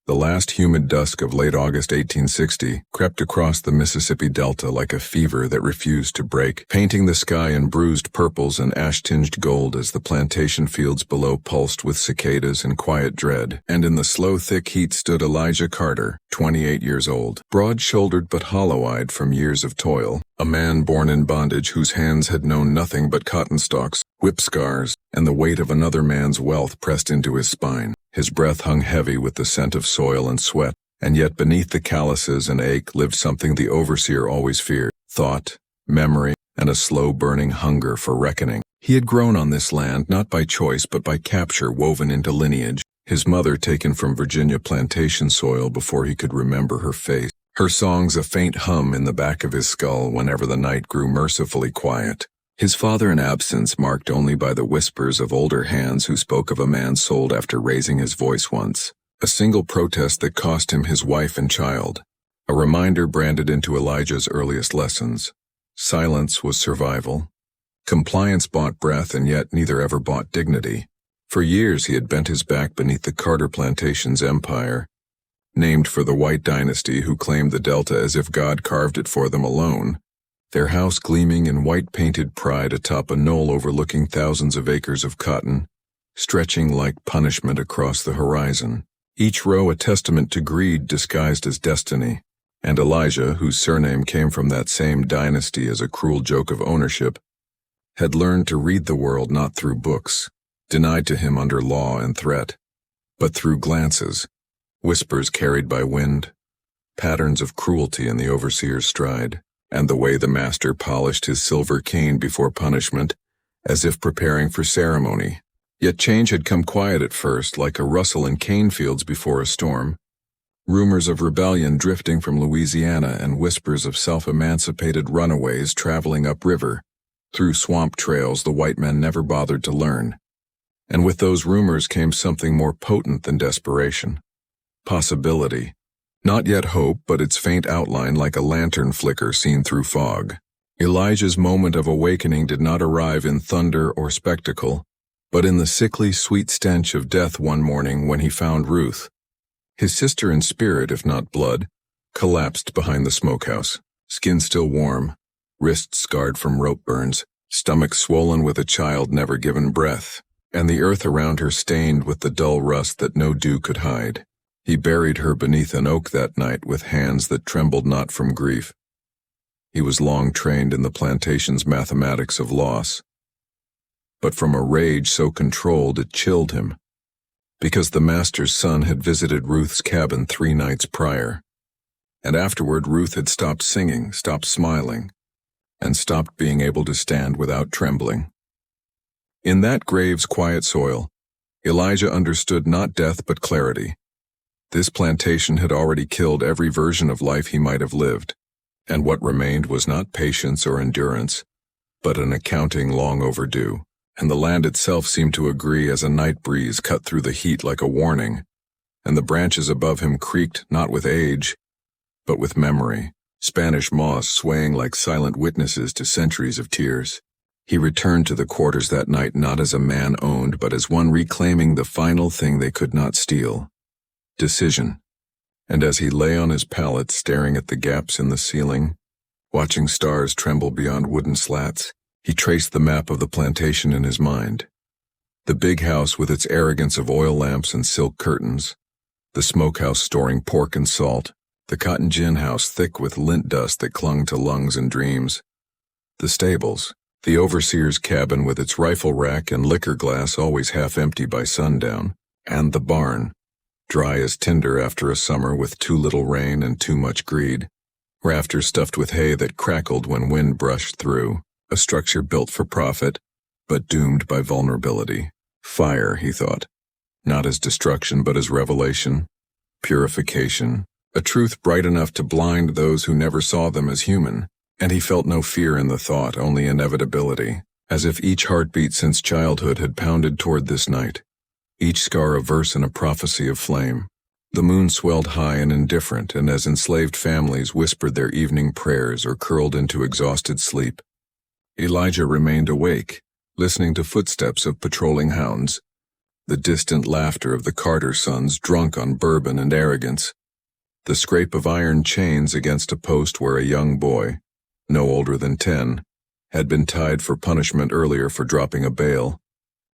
The last humid dusk of late August 1860 crept across the Mississippi Delta like a fever that refused to break, painting the sky in bruised purples and ash-tinged gold as the plantation fields below pulsed with cicadas and quiet dread. And in the slow, thick heat stood Elijah Carter, 28 years old, broad-shouldered but hollow-eyed from years of toil, a man born in bondage whose hands had known nothing but cotton stalks, whip scars, and the weight of another man's wealth pressed into his spine. His breath hung heavy with the scent of soil and sweat, and yet beneath the calluses and ache lived something the overseer always feared: thought, memory, and a slow-burning hunger for reckoning. He had grown on this land not by choice but by capture woven into lineage, his mother taken from Virginia plantation soil before he could remember her face, her songs a faint hum in the back of his skull whenever the night grew mercifully quiet. His father in absence marked only by the whispers of older hands who spoke of a man sold after raising his voice once, a single protest that cost him his wife and child, a reminder branded into Elijah's earliest lessons. Silence was survival. Compliance bought breath, and yet neither ever bought dignity. For years he had bent his back beneath the Carter plantation's empire, named for the white dynasty who claimed the Delta as if God carved it for them alone, their house gleaming in white-painted pride atop a knoll overlooking thousands of acres of cotton, stretching like punishment across the horizon, each row a testament to greed disguised as destiny. And Elijah, whose surname came from that same dynasty as a cruel joke of ownership, had learned to read the world not through books, denied to him under law and threat, but through glances, whispers carried by wind, patterns of cruelty in the overseer's stride, and the way the master polished his silver cane before punishment, as if preparing for ceremony. Yet change had come quiet at first, like a rustle in cane fields before a storm. Rumors of rebellion drifting from Louisiana and whispers of self-emancipated runaways traveling upriver, through swamp trails the white men never bothered to learn. And with those rumors came something more potent than desperation. Possibility. Not yet hope, but its faint outline like a lantern flicker seen through fog. Elijah's moment of awakening did not arrive in thunder or spectacle, but in the sickly, sweet stench of death one morning when he found Ruth, his sister in spirit if not blood, collapsed behind the smokehouse, skin still warm, wrists scarred from rope burns, stomach swollen with a child never given breath, and the earth around her stained with the dull rust that no dew could hide. He buried her beneath an oak that night with hands that trembled not from grief. He was long trained in the plantation's mathematics of loss, but from a rage so controlled it chilled him, because the master's son had visited Ruth's cabin 3 nights prior, and afterward Ruth had stopped singing, stopped smiling, and stopped being able to stand without trembling. In that grave's quiet soil, Elijah understood not death but clarity. This plantation had already killed every version of life he might have lived, and what remained was not patience or endurance, but an accounting long overdue, and the land itself seemed to agree as a night breeze cut through the heat like a warning, and the branches above him creaked not with age, but with memory, Spanish moss swaying like silent witnesses to centuries of tears. He returned to the quarters that night not as a man owned, but as one reclaiming the final thing they could not steal: decision. And as he lay on his pallet staring at the gaps in the ceiling, watching stars tremble beyond wooden slats, he traced the map of the plantation in his mind. The big house with its arrogance of oil lamps and silk curtains, the smokehouse storing pork and salt, the cotton gin house thick with lint dust that clung to lungs and dreams, the stables, the overseer's cabin with its rifle rack and liquor glass always half empty by sundown, and the barn, dry as tinder after a summer with too little rain and too much greed, rafters stuffed with hay that crackled when wind brushed through, a structure built for profit, but doomed by vulnerability. Fire, he thought, not as destruction but as revelation, purification, a truth bright enough to blind those who never saw them as human, and he felt no fear in the thought, only inevitability, as if each heartbeat since childhood had pounded toward this night, each scar a verse in a prophecy of flame. The moon swelled high and indifferent, and as enslaved families whispered their evening prayers or curled into exhausted sleep, Elijah remained awake, listening to footsteps of patrolling hounds, the distant laughter of the Carter sons drunk on bourbon and arrogance, the scrape of iron chains against a post where a young boy, no older than 10, had been tied for punishment earlier for dropping a bale,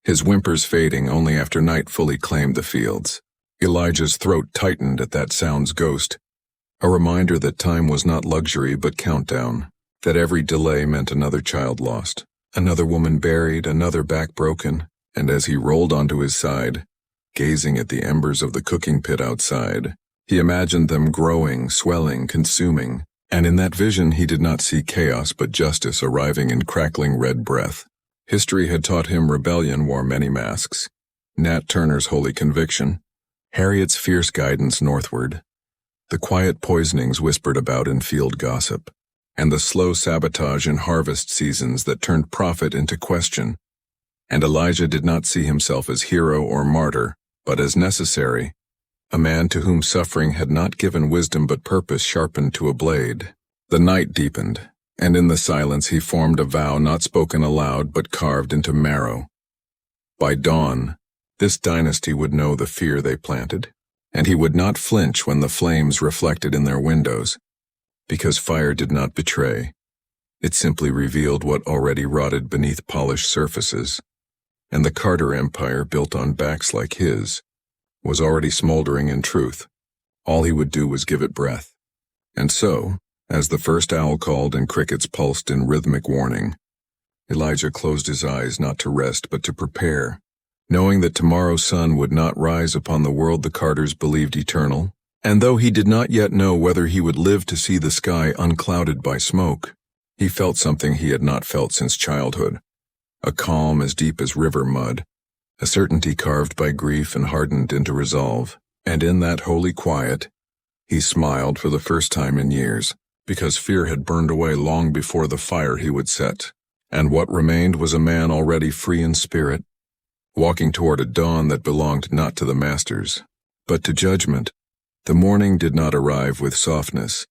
his whimpers fading only after night fully claimed the fields. Elijah's throat tightened at that sound's ghost, a reminder that time was not luxury but countdown, that every delay meant another child lost, another woman buried, another back broken, and as he rolled onto his side, gazing at the embers of the cooking pit outside, he imagined them growing, swelling, consuming, and in that vision he did not see chaos but justice arriving in crackling red breath. History had taught him rebellion wore many masks, Nat Turner's holy conviction, Harriet's fierce guidance northward, the quiet poisonings whispered about in field gossip, and the slow sabotage in harvest seasons that turned profit into question. And Elijah did not see himself as hero or martyr, but as necessary, a man to whom suffering had not given wisdom but purpose sharpened to a blade. The night deepened, and in the silence he formed a vow not spoken aloud but carved into marrow. By dawn, this dynasty would know the fear they planted, and he would not flinch when the flames reflected in their windows, because fire did not betray. It simply revealed what already rotted beneath polished surfaces, and the Carter Empire, built on backs like his, was already smoldering in truth. All he would do was give it breath. And so, as the first owl called and crickets pulsed in rhythmic warning, Elijah closed his eyes not to rest but to prepare, knowing that tomorrow's sun would not rise upon the world the Carters believed eternal, and though he did not yet know whether he would live to see the sky unclouded by smoke, he felt something he had not felt since childhood, a calm as deep as river mud, a certainty carved by grief and hardened into resolve, and in that holy quiet, he smiled for the first time in years, because fear had burned away long before the fire he would set, and what remained was a man already free in spirit, walking toward a dawn that belonged not to the masters, but to judgment. The morning did not arrive with softness.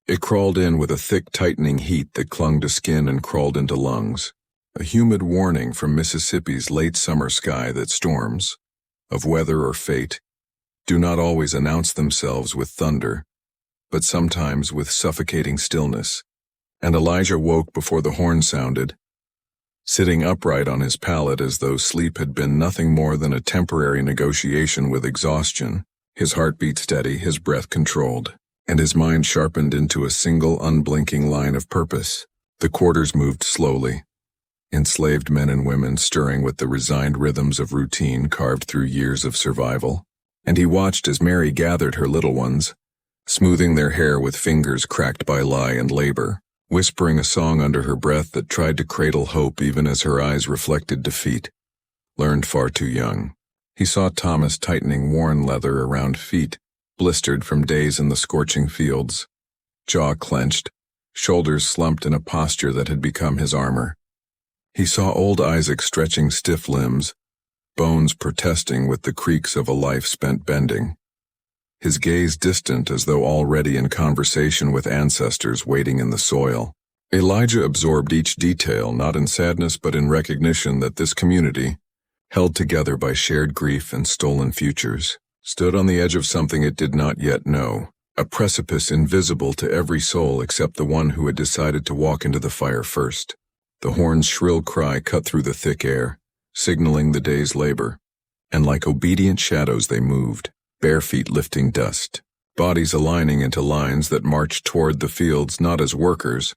It crawled in with a thick, tightening heat that clung to skin and crawled into lungs, a humid warning from Mississippi's late summer sky that storms, of weather or fate, do not always announce themselves with thunder, but sometimes with suffocating stillness. And Elijah woke before the horn sounded, sitting upright on his pallet as though sleep had been nothing more than a temporary negotiation with exhaustion, his heartbeat steady, his breath controlled, and his mind sharpened into a single unblinking line of purpose. The quarters moved slowly, enslaved men and women stirring with the resigned rhythms of routine carved through years of survival, and he watched as Mary gathered her little ones, smoothing their hair with fingers cracked by lie and labor, whispering a song under her breath that tried to cradle hope even as her eyes reflected defeat. Learned far too young. He saw Thomas tightening worn leather around feet, blistered from days in the scorching fields, jaw clenched, shoulders slumped in a posture that had become his armor. He saw old Isaac stretching stiff limbs, bones protesting with the creaks of a life spent bending, his gaze distant as though already in conversation with ancestors waiting in the soil. Elijah absorbed each detail not in sadness but in recognition that this community, held together by shared grief and stolen futures, stood on the edge of something it did not yet know, a precipice invisible to every soul except the one who had decided to walk into the fire first. The horn's shrill cry cut through the thick air, signaling the day's labor, and like obedient shadows they moved, bare feet lifting dust, bodies aligning into lines that marched toward the fields not as workers,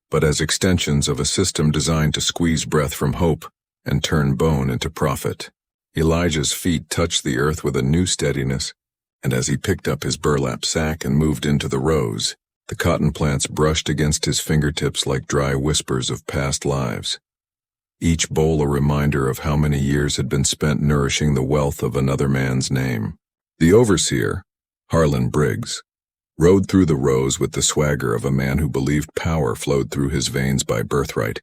but as extensions of a system designed to squeeze breath from hope and turn bone into profit. Elijah's feet touched the earth with a new steadiness, and as he picked up his burlap sack and moved into the rows, the cotton plants brushed against his fingertips like dry whispers of past lives, each bowl a reminder of how many years had been spent nourishing the wealth of another man's name. The overseer, Harlan Briggs, rode through the rows with the swagger of a man who believed power flowed through his veins by birthright.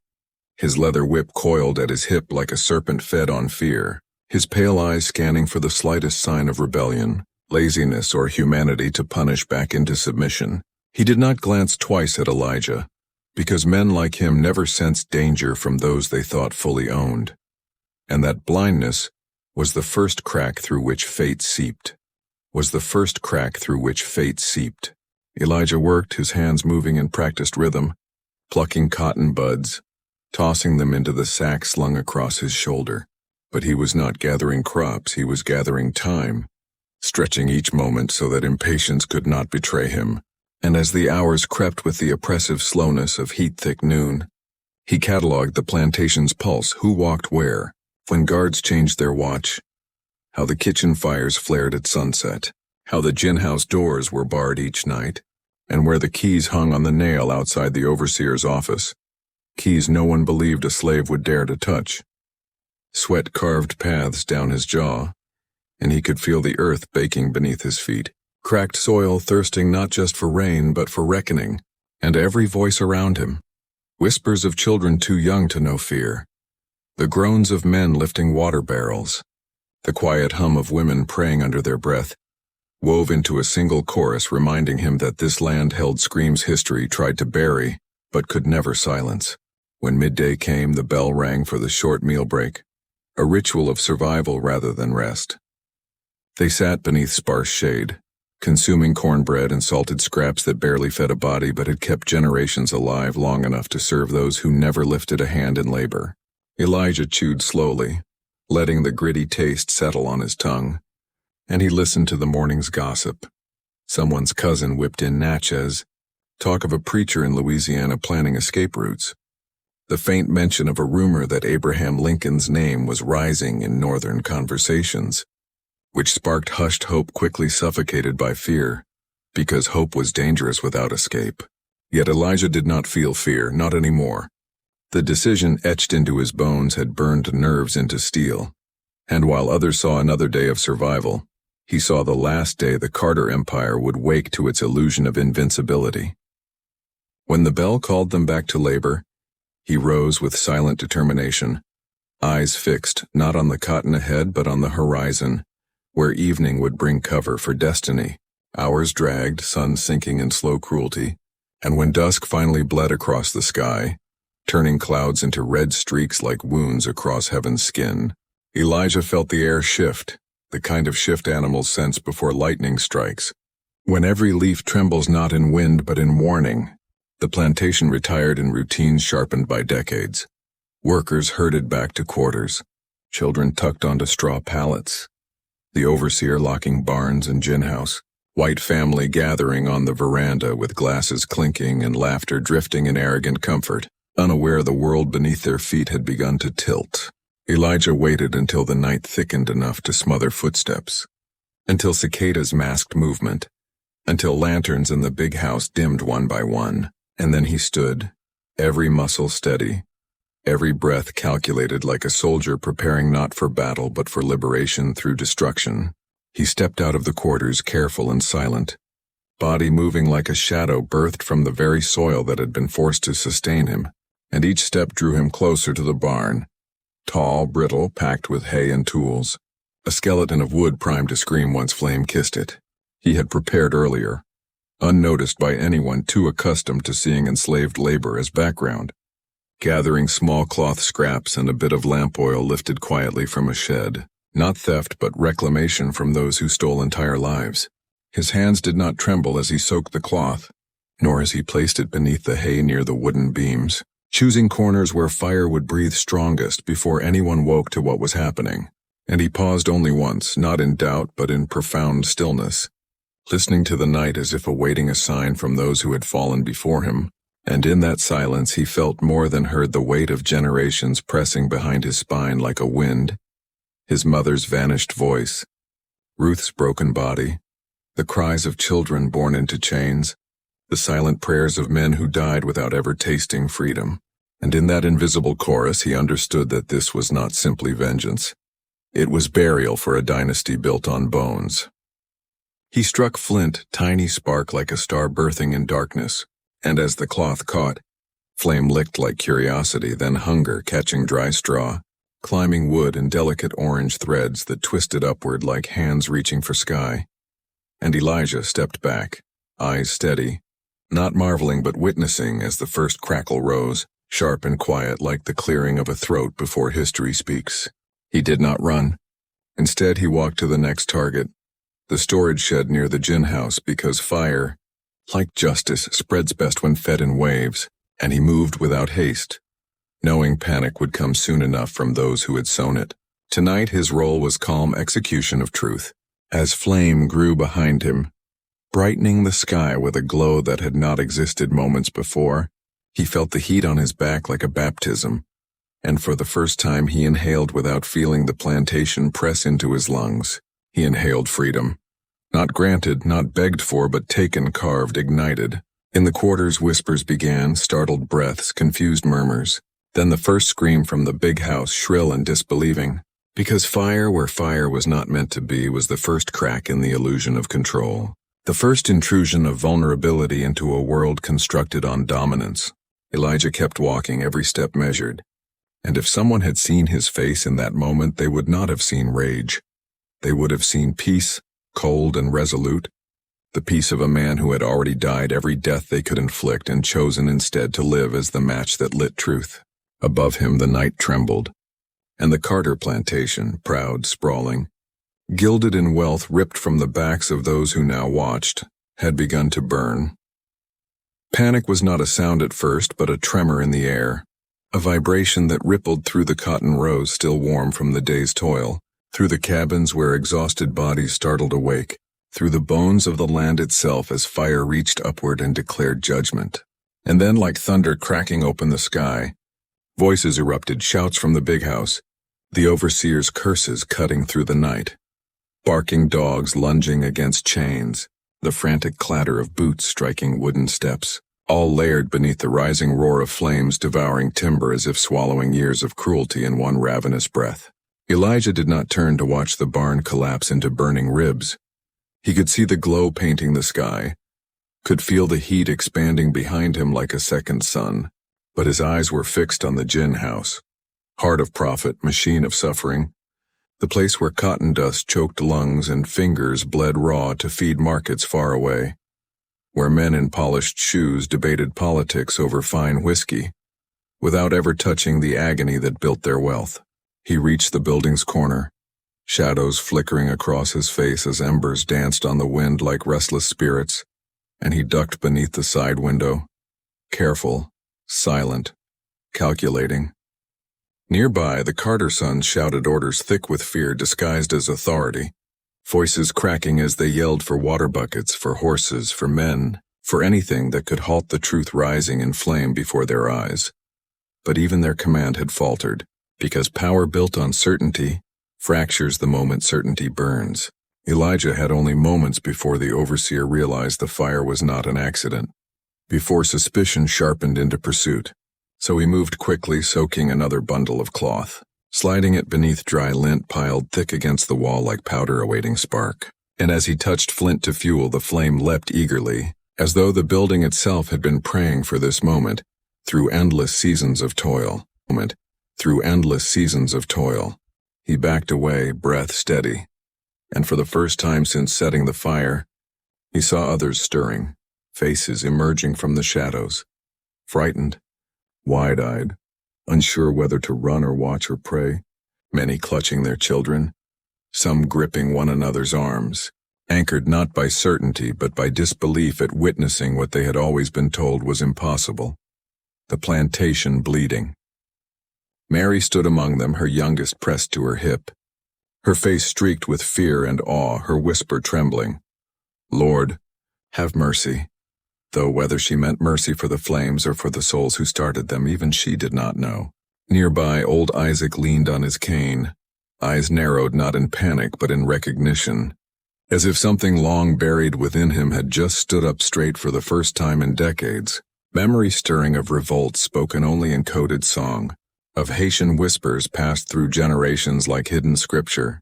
His leather whip coiled at his hip like a serpent fed on fear, his pale eyes scanning for the slightest sign of rebellion, laziness, or humanity to punish back into submission. He did not glance twice at Elijah, because men like him never sensed danger from those they thought fully owned. And that blindness, was the first crack through which fate seeped. Elijah worked, his hands moving in practiced rhythm, plucking cotton buds, tossing them into the sack slung across his shoulder. But he was not gathering crops, he was gathering time, stretching each moment so that impatience could not betray him. And as the hours crept with the oppressive slowness of heat-thick noon, he catalogued the plantation's pulse, who walked where, when guards changed their watch, how the kitchen fires flared at sunset, how the gin house doors were barred each night, and where the keys hung on the nail outside the overseer's office, keys no one believed a slave would dare to touch. Sweat carved paths down his jaw, and he could feel the earth baking beneath his feet, cracked soil thirsting not just for rain but for reckoning, and every voice around him, whispers of children too young to know fear, the groans of men lifting water barrels, the quiet hum of women praying under their breath, wove into a single chorus reminding him that this land held screams history tried to bury but could never silence. When midday came, the bell rang for the short meal break, a ritual of survival rather than rest. They sat beneath sparse shade, consuming cornbread and salted scraps that barely fed a body but had kept generations alive long enough to serve those who never lifted a hand in labor. Elijah chewed slowly, letting the gritty taste settle on his tongue, and he listened to the morning's gossip. Someone's cousin whipped in Natchez, talk of a preacher in Louisiana planning escape routes, the faint mention of a rumor that Abraham Lincoln's name was rising in northern conversations, which sparked hushed hope quickly suffocated by fear, because hope was dangerous without escape. Yet Elijah did not feel fear, not anymore. The decision etched into his bones had burned nerves into steel, and while others saw another day of survival, he saw the last day the Carter Empire would wake to its illusion of invincibility. When the bell called them back to labor, he rose with silent determination, eyes fixed not on the cotton ahead but on the horizon, where evening would bring cover for destiny. Hours dragged, sun sinking in slow cruelty, and when dusk finally bled across the sky, turning clouds into red streaks like wounds across heaven's skin, Elijah felt the air shift, the kind of shift animals sense before lightning strikes. When every leaf trembles not in wind but in warning, the plantation retired in routines sharpened by decades. Workers herded back to quarters, children tucked onto straw pallets, the overseer locking barns and gin house, white family gathering on the veranda with glasses clinking and laughter drifting in arrogant comfort, unaware the world beneath their feet had begun to tilt. Elijah waited until the night thickened enough to smother footsteps, until cicadas masked movement, until lanterns in the big house dimmed one by one, and then he stood, every muscle steady, every breath calculated like a soldier preparing not for battle but for liberation through destruction. He stepped out of the quarters careful and silent, body moving like a shadow birthed from the very soil that had been forced to sustain him, and each step drew him closer to the barn, tall, brittle, packed with hay and tools, a skeleton of wood primed to scream once flame kissed it. He had prepared earlier, unnoticed by anyone too accustomed to seeing enslaved labor as background, gathering small cloth scraps and a bit of lamp oil lifted quietly from a shed, not theft but reclamation from those who stole entire lives. His hands did not tremble as he soaked the cloth, nor as he placed it beneath the hay near the wooden beams, choosing corners where fire would breathe strongest before anyone woke to what was happening. And he paused only once, not in doubt but in profound stillness, listening to the night as if awaiting a sign from those who had fallen before him, and in that silence he felt more than heard the weight of generations pressing behind his spine like a wind, his mother's vanished voice, Ruth's broken body, the cries of children born into chains, the silent prayers of men who died without ever tasting freedom. And in that invisible chorus he understood that this was not simply vengeance. It was burial for a dynasty built on bones. He struck flint, tiny spark like a star birthing in darkness, and as the cloth caught, flame licked like curiosity, then hunger catching dry straw, climbing wood in delicate orange threads that twisted upward like hands reaching for sky. And Elijah stepped back, eyes steady, not marveling but witnessing as the first crackle rose, sharp and quiet like the clearing of a throat before history speaks. He did not run. Instead, he walked to the next target, the storage shed near the gin house, because fire, like justice, spreads best when fed in waves, and he moved without haste, knowing panic would come soon enough from those who had sown it. Tonight his role was calm execution of truth. As flame grew behind him, brightening the sky with a glow that had not existed moments before, he felt the heat on his back like a baptism, and for the first time he inhaled without feeling the plantation press into his lungs. He inhaled freedom. Not granted, not begged for, but taken, carved, ignited. In the quarters, whispers began, startled breaths, confused murmurs. Then the first scream from the big house, shrill and disbelieving. Because fire where fire was not meant to be was the first crack in the illusion of control. The first intrusion of vulnerability into a world constructed on dominance. Elijah kept walking, every step measured. And if someone had seen his face in that moment, they would not have seen rage. They would have seen peace, cold and resolute. The peace of a man who had already died every death they could inflict and chosen instead to live as the match that lit truth. Above him the night trembled, and the Carter plantation, proud, sprawling, gilded in wealth ripped from the backs of those who now watched, had begun to burn. Panic was not a sound at first, but a tremor in the air. A vibration that rippled through the cotton rows still warm from the day's toil, through the cabins where exhausted bodies startled awake, through the bones of the land itself as fire reached upward and declared judgment. And then, like thunder cracking open the sky, voices erupted, shouts from the big house, the overseer's curses cutting through the night, barking dogs lunging against chains, the frantic clatter of boots striking wooden steps, all layered beneath the rising roar of flames devouring timber as if swallowing years of cruelty in one ravenous breath. Elijah did not turn to watch the barn collapse into burning ribs. He could see the glow painting the sky, could feel the heat expanding behind him like a second sun, but his eyes were fixed on the gin house, heart of profit, machine of suffering, the place where cotton dust choked lungs and fingers bled raw to feed markets far away, where men in polished shoes debated politics over fine whiskey, without ever touching the agony that built their wealth. He reached the building's corner, shadows flickering across his face as embers danced on the wind like restless spirits, and he ducked beneath the side window, careful, silent, calculating. Nearby, the Carter sons shouted orders thick with fear disguised as authority, voices cracking as they yelled for water buckets, for horses, for men, for anything that could halt the truth rising in flame before their eyes. But even their command had faltered, because power built on certainty fractures the moment certainty burns. Elijah had only moments before the overseer realized the fire was not an accident, before suspicion sharpened into pursuit. So he moved quickly, soaking another bundle of cloth, sliding it beneath dry lint piled thick against the wall like powder awaiting spark. And as he touched flint to fuel, the flame leapt eagerly, as though the building itself had been praying for this moment, through endless seasons of toil. He backed away, breath steady, and for the first time since setting the fire, he saw others stirring, faces emerging from the shadows, frightened, wide-eyed, unsure whether to run or watch or pray, many clutching their children, some gripping one another's arms, anchored not by certainty but by disbelief at witnessing what they had always been told was impossible. The plantation bleeding. Mary stood among them, her youngest pressed to her hip, her face streaked with fear and awe, her whisper trembling. Lord, have mercy. Though whether she meant mercy for the flames or for the souls who started them, even she did not know. Nearby, old Isaac leaned on his cane, eyes narrowed not in panic but in recognition, as if something long buried within him had just stood up straight for the first time in decades. Memory stirring of revolt spoken only in coded song, of Haitian whispers passed through generations like hidden scripture,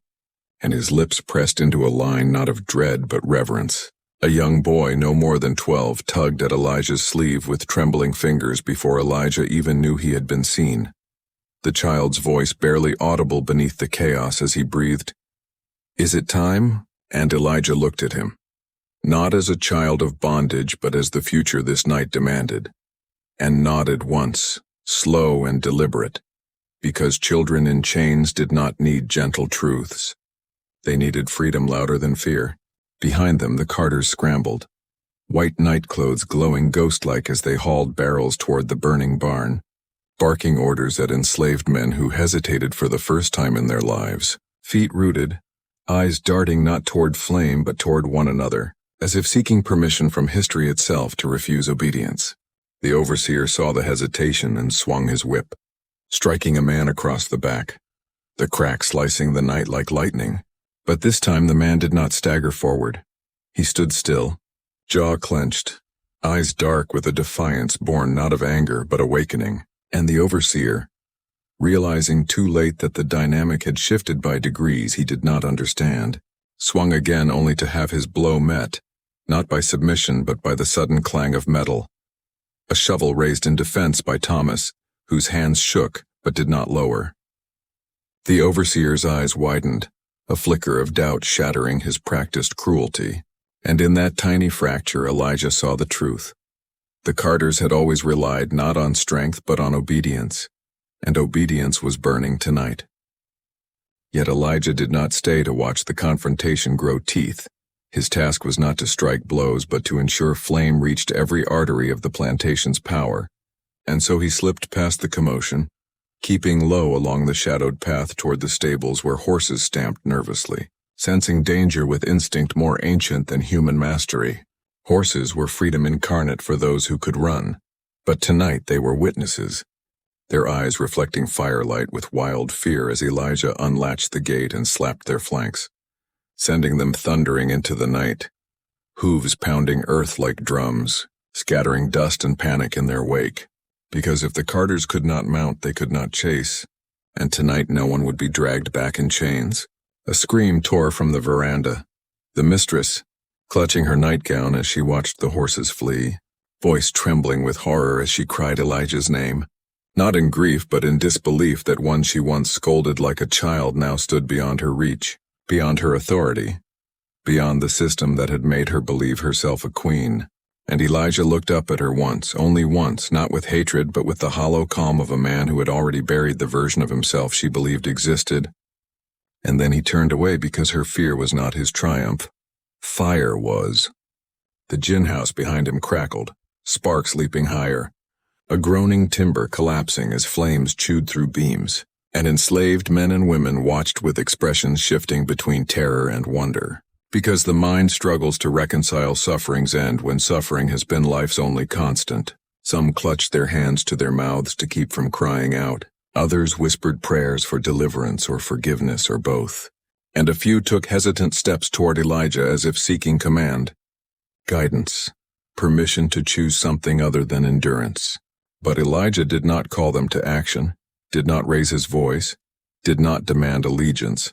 and his lips pressed into a line not of dread but reverence. A young boy, no more than 12, tugged at Elijah's sleeve with trembling fingers before Elijah even knew he had been seen. The child's voice barely audible beneath the chaos as he breathed, "Is it time?" And Elijah looked at him, not as a child of bondage but as the future this night demanded, and nodded once, slow and deliberate, because children in chains did not need gentle truths. They needed freedom louder than fear. Behind them, the carters scrambled, white nightclothes glowing ghost-like as they hauled barrels toward the burning barn, barking orders at enslaved men who hesitated for the first time in their lives, feet rooted, eyes darting not toward flame but toward one another, as if seeking permission from history itself to refuse obedience. The overseer saw the hesitation and swung his whip, striking a man across the back, the crack slicing the night like lightning. But this time the man did not stagger forward. He stood still, jaw clenched, eyes dark with a defiance born not of anger but awakening, and the overseer, realizing too late that the dynamic had shifted by degrees he did not understand, swung again only to have his blow met, not by submission but by the sudden clang of metal. A shovel raised in defense by Thomas, whose hands shook but did not lower. The overseer's eyes widened, a flicker of doubt shattering his practiced cruelty, and in that tiny fracture Elijah saw the truth. The carters had always relied not on strength but on obedience, and obedience was burning tonight. Yet Elijah did not stay to watch the confrontation grow teeth. His task was not to strike blows but to ensure flame reached every artery of the plantation's power, and so he slipped past the commotion, keeping low along the shadowed path toward the stables where horses stamped nervously, sensing danger with instinct more ancient than human mastery. Horses were freedom incarnate for those who could run, but tonight they were witnesses, their eyes reflecting firelight with wild fear as Elijah unlatched the gate and slapped their flanks, sending them thundering into the night, hooves pounding earth like drums, scattering dust and panic in their wake. Because if the carters could not mount, they could not chase, and tonight no one would be dragged back in chains. A scream tore from the veranda. The mistress, clutching her nightgown as she watched the horses flee, voice trembling with horror as she cried Elijah's name, not in grief but in disbelief that one she once scolded like a child now stood beyond her reach, beyond her authority, beyond the system that had made her believe herself a queen. And Elijah looked up at her once, only once, not with hatred but with the hollow calm of a man who had already buried the version of himself she believed existed. And then he turned away because her fear was not his triumph. Fire was. The gin house behind him crackled, sparks leaping higher, a groaning timber collapsing as flames chewed through beams, and enslaved men and women watched with expressions shifting between terror and wonder. Because the mind struggles to reconcile suffering's end when suffering has been life's only constant. Some clutched their hands to their mouths to keep from crying out. Others whispered prayers for deliverance or forgiveness or both. And a few took hesitant steps toward Elijah as if seeking command, guidance, permission to choose something other than endurance. But Elijah did not call them to action, did not raise his voice, did not demand allegiance.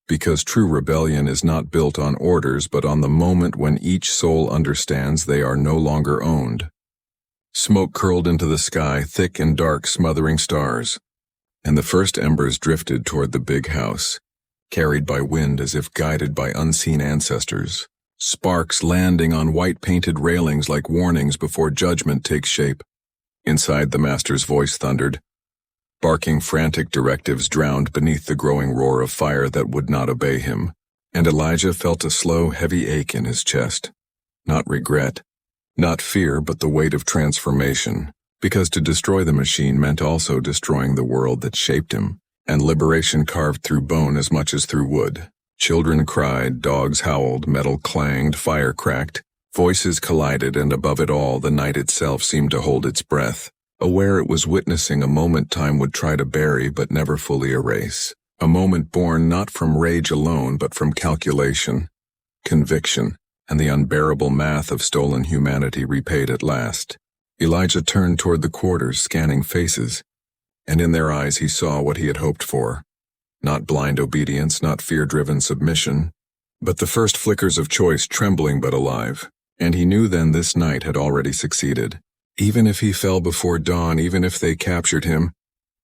Because true rebellion is not built on orders but on the moment when each soul understands they are no longer owned. Smoke curled into the sky, thick and dark, smothering stars, and the first embers drifted toward the big house, carried by wind as if guided by unseen ancestors, sparks landing on white-painted railings like warnings before judgment takes shape. Inside, the master's voice thundered, barking frantic directives drowned beneath the growing roar of fire that would not obey him, and Elijah felt a slow, heavy ache in his chest. Not regret, not fear, but the weight of transformation, because to destroy the machine meant also destroying the world that shaped him, and liberation carved through bone as much as through wood. Children cried, dogs howled, metal clanged, fire cracked, voices collided, and above it all, the night itself seemed to hold its breath, aware it was witnessing a moment time would try to bury but never fully erase, a moment born not from rage alone but from calculation, conviction, and the unbearable math of stolen humanity repaid at last. Elijah turned toward the quarters, scanning faces, and in their eyes he saw what he had hoped for. Not blind obedience, not fear-driven submission, but the first flickers of choice, trembling but alive, and he knew then this night had already succeeded. Even if he fell before dawn, even if they captured him,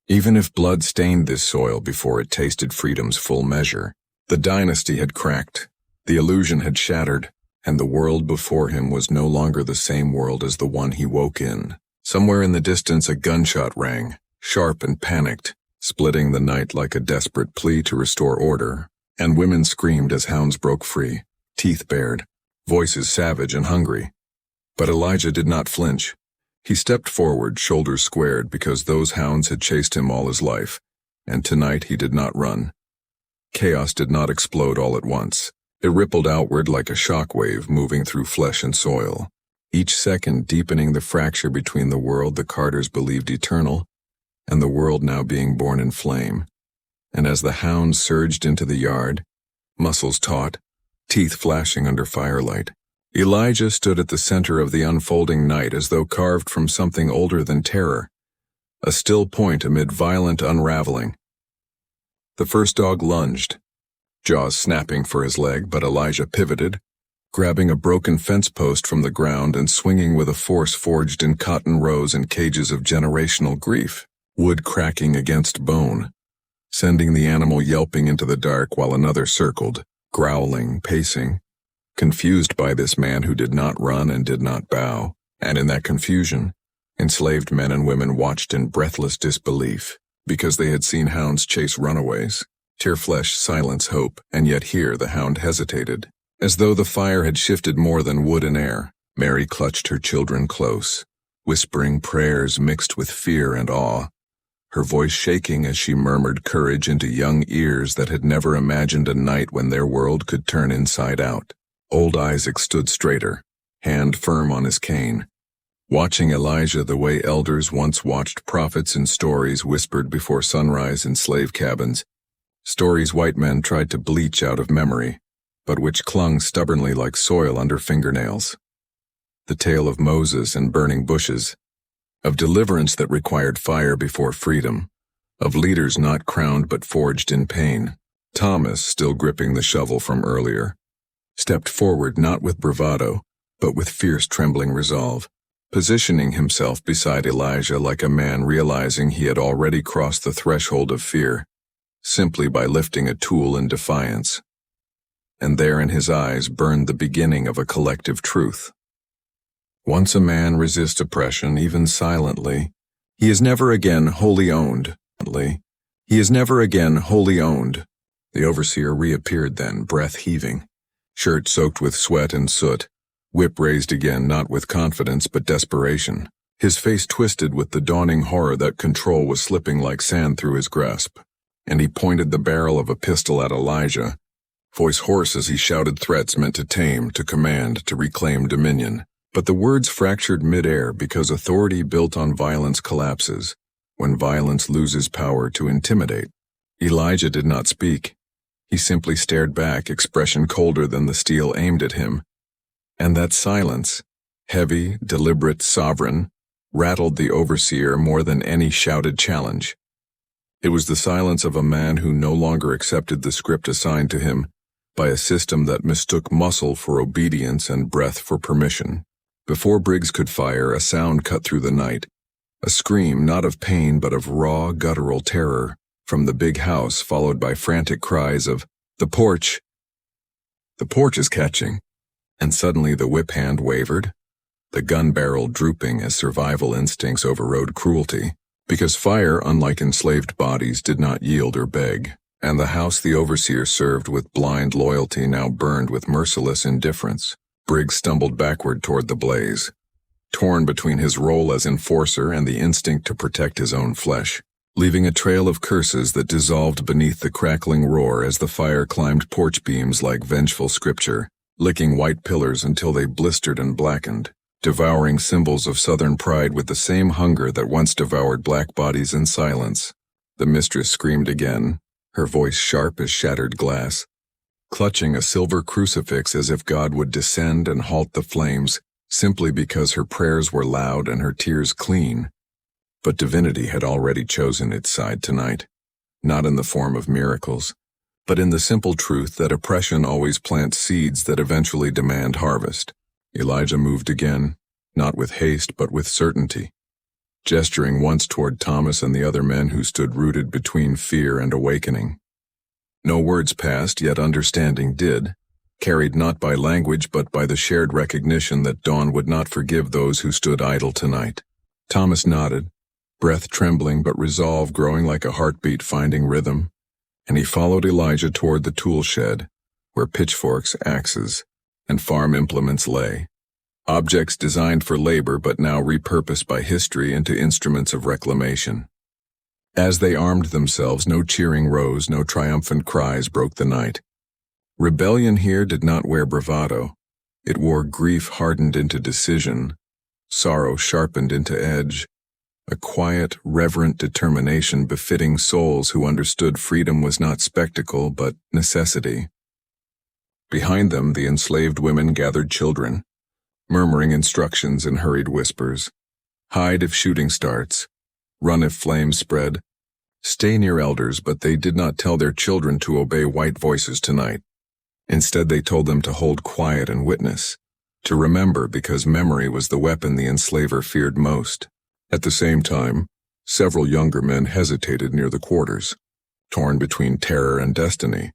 even if blood stained this soil before it tasted freedom's full measure, the dynasty had cracked, the illusion had shattered, and the world before him was no longer the same world as the one he woke in. Somewhere in the distance a gunshot rang, sharp and panicked, splitting the night like a desperate plea to restore order, and women screamed as hounds broke free, teeth bared, voices savage and hungry. But Elijah did not flinch. He stepped forward, shoulders squared, because those hounds had chased him all his life, and tonight he did not run. Chaos did not explode all at once. It rippled outward like a shock wave moving through flesh and soil, each second deepening the fracture between the world the Carters believed eternal and the world now being born in flame. And as the hounds surged into the yard, muscles taut, teeth flashing under firelight, Elijah stood at the center of the unfolding night as though carved from something older than terror, a still point amid violent unraveling. The first dog lunged, jaws snapping for his leg, but Elijah pivoted, grabbing a broken fence post from the ground and swinging with a force forged in cotton rows and cages of generational grief, wood cracking against bone, sending the animal yelping into the dark while another circled, growling, pacing, confused by this man who did not run and did not bow, and in that confusion, enslaved men and women watched in breathless disbelief, because they had seen hounds chase runaways, tear flesh, silence hope, and yet here the hound hesitated. As though the fire had shifted more than wood and air, Mary clutched her children close, whispering prayers mixed with fear and awe, her voice shaking as she murmured courage into young ears that had never imagined a night when their world could turn inside out. Old Isaac stood straighter, hand firm on his cane, watching Elijah the way elders once watched prophets in stories whispered before sunrise in slave cabins, stories white men tried to bleach out of memory, but which clung stubbornly like soil under fingernails. The tale of Moses and burning bushes, of deliverance that required fire before freedom, of leaders not crowned but forged in pain. Thomas, still gripping the shovel from earlier, stepped forward not with bravado, but with fierce trembling resolve, positioning himself beside Elijah like a man realizing he had already crossed the threshold of fear, simply by lifting a tool in defiance. And there in his eyes burned the beginning of a collective truth. Once a man resists oppression, even silently, he is never again wholly owned. He is never again wholly owned. The overseer reappeared then, breath heaving, shirt soaked with sweat and soot, whip raised again not with confidence but desperation, his face twisted with the dawning horror that control was slipping like sand through his grasp, and he pointed the barrel of a pistol at Elijah, voice hoarse as he shouted threats meant to tame, to command, to reclaim dominion. But the words fractured mid-air because authority built on violence collapses, when violence loses power to intimidate. Elijah did not speak. He simply stared back, expression colder than the steel aimed at him. And that silence, heavy, deliberate, sovereign, rattled the overseer more than any shouted challenge. It was the silence of a man who no longer accepted the script assigned to him by a system that mistook muscle for obedience and breath for permission. Before Briggs could fire, a sound cut through the night, a scream not of pain but of raw, guttural terror from the big house, followed by frantic cries of, "The porch! The porch is catching!" And suddenly the whip hand wavered, the gun barrel drooping as survival instincts overrode cruelty, because fire, unlike enslaved bodies, did not yield or beg, and the house the overseer served with blind loyalty now burned with merciless indifference. Briggs stumbled backward toward the blaze, torn between his role as enforcer and the instinct to protect his own flesh, leaving a trail of curses that dissolved beneath the crackling roar as the fire climbed porch beams like vengeful scripture, licking white pillars until they blistered and blackened, devouring symbols of Southern pride with the same hunger that once devoured black bodies in silence. The mistress screamed again, her voice sharp as shattered glass, clutching a silver crucifix as if God would descend and halt the flames, simply because her prayers were loud and her tears clean. But divinity had already chosen its side tonight, not in the form of miracles, but in the simple truth that oppression always plants seeds that eventually demand harvest. Elijah moved again, not with haste but with certainty, gesturing once toward Thomas and the other men who stood rooted between fear and awakening. No words passed, yet understanding did, carried not by language but by the shared recognition that dawn would not forgive those who stood idle tonight. Thomas nodded, breath trembling but resolve growing like a heartbeat finding rhythm, and he followed Elijah toward the tool shed, where pitchforks, axes, and farm implements lay. Objects designed for labor but now repurposed by history into instruments of reclamation. As they armed themselves, no cheering rose, no triumphant cries broke the night. Rebellion here did not wear bravado. It wore grief hardened into decision, sorrow sharpened into edge, a quiet, reverent determination befitting souls who understood freedom was not spectacle but necessity. Behind them, the enslaved women gathered children, murmuring instructions in hurried whispers. Hide if shooting starts, run if flames spread. Stay near elders, but they did not tell their children to obey white voices tonight. Instead, they told them to hold quiet and witness, to remember because memory was the weapon the enslaver feared most. At the same time, several younger men hesitated near the quarters, torn between terror and destiny.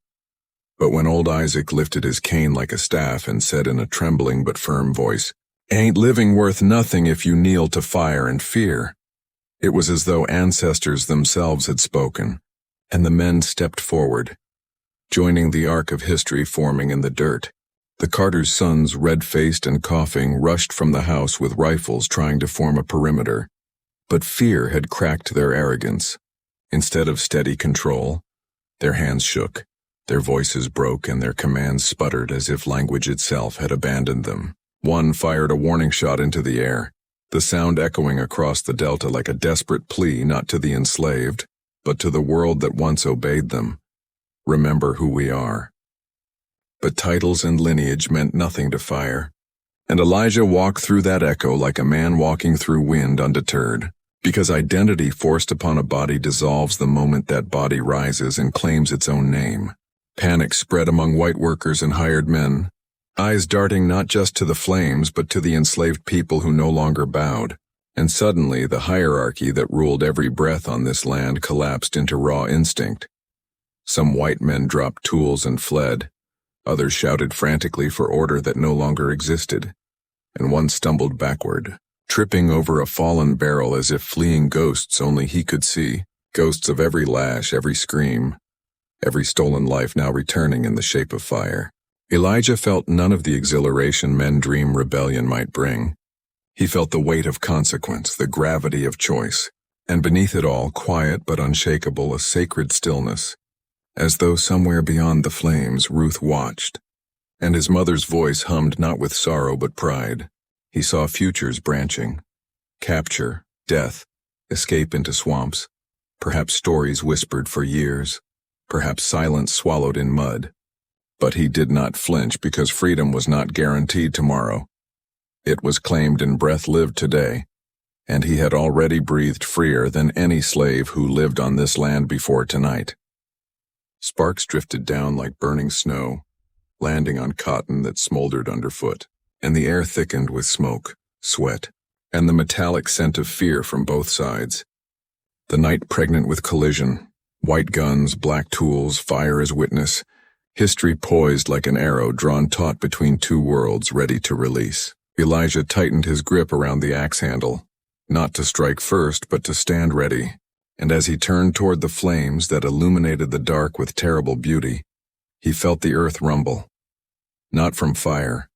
But when old Isaac lifted his cane like a staff and said in a trembling but firm voice, "Ain't living worth nothing if you kneel to fire and fear," it was as though ancestors themselves had spoken, and the men stepped forward, joining the arc of history forming in the dirt. The carter's sons, red-faced and coughing, rushed from the house with rifles trying to form a perimeter. But fear had cracked their arrogance. Instead of steady control, their hands shook, their voices broke, and their commands sputtered as if language itself had abandoned them. One fired a warning shot into the air, the sound echoing across the delta like a desperate plea not to the enslaved, but to the world that once obeyed them. Remember who we are. But titles and lineage meant nothing to fire, and Elijah walked through that echo like a man walking through wind undeterred, because identity forced upon a body dissolves the moment that body rises and claims its own name. Panic spread among white workers and hired men, eyes darting not just to the flames but to the enslaved people who no longer bowed. And suddenly the hierarchy that ruled every breath on this land collapsed into raw instinct. Some white men dropped tools and fled. Others shouted frantically for order that no longer existed. And one stumbled backward, tripping over a fallen barrel as if fleeing ghosts only he could see, ghosts of every lash, every scream, every stolen life now returning in the shape of fire. Elijah felt none of the exhilaration men dream rebellion might bring. He felt the weight of consequence, the gravity of choice, and beneath it all, quiet but unshakable, a sacred stillness, as though somewhere beyond the flames Ruth watched, and his mother's voice hummed not with sorrow but pride. He saw futures branching, capture, death, escape into swamps, perhaps stories whispered for years, perhaps silence swallowed in mud. But he did not flinch because freedom was not guaranteed tomorrow. It was claimed in breath lived today, and he had already breathed freer than any slave who lived on this land before tonight. Sparks drifted down like burning snow, landing on cotton that smoldered underfoot, and the air thickened with smoke, sweat, and the metallic scent of fear from both sides. The night pregnant with collision, white guns, black tools, fire as witness, history poised like an arrow drawn taut between two worlds ready to release. Elijah tightened his grip around the axe handle, not to strike first but to stand ready. And as he turned toward the flames that illuminated the dark with terrible beauty, he felt the earth rumble. Not from fire,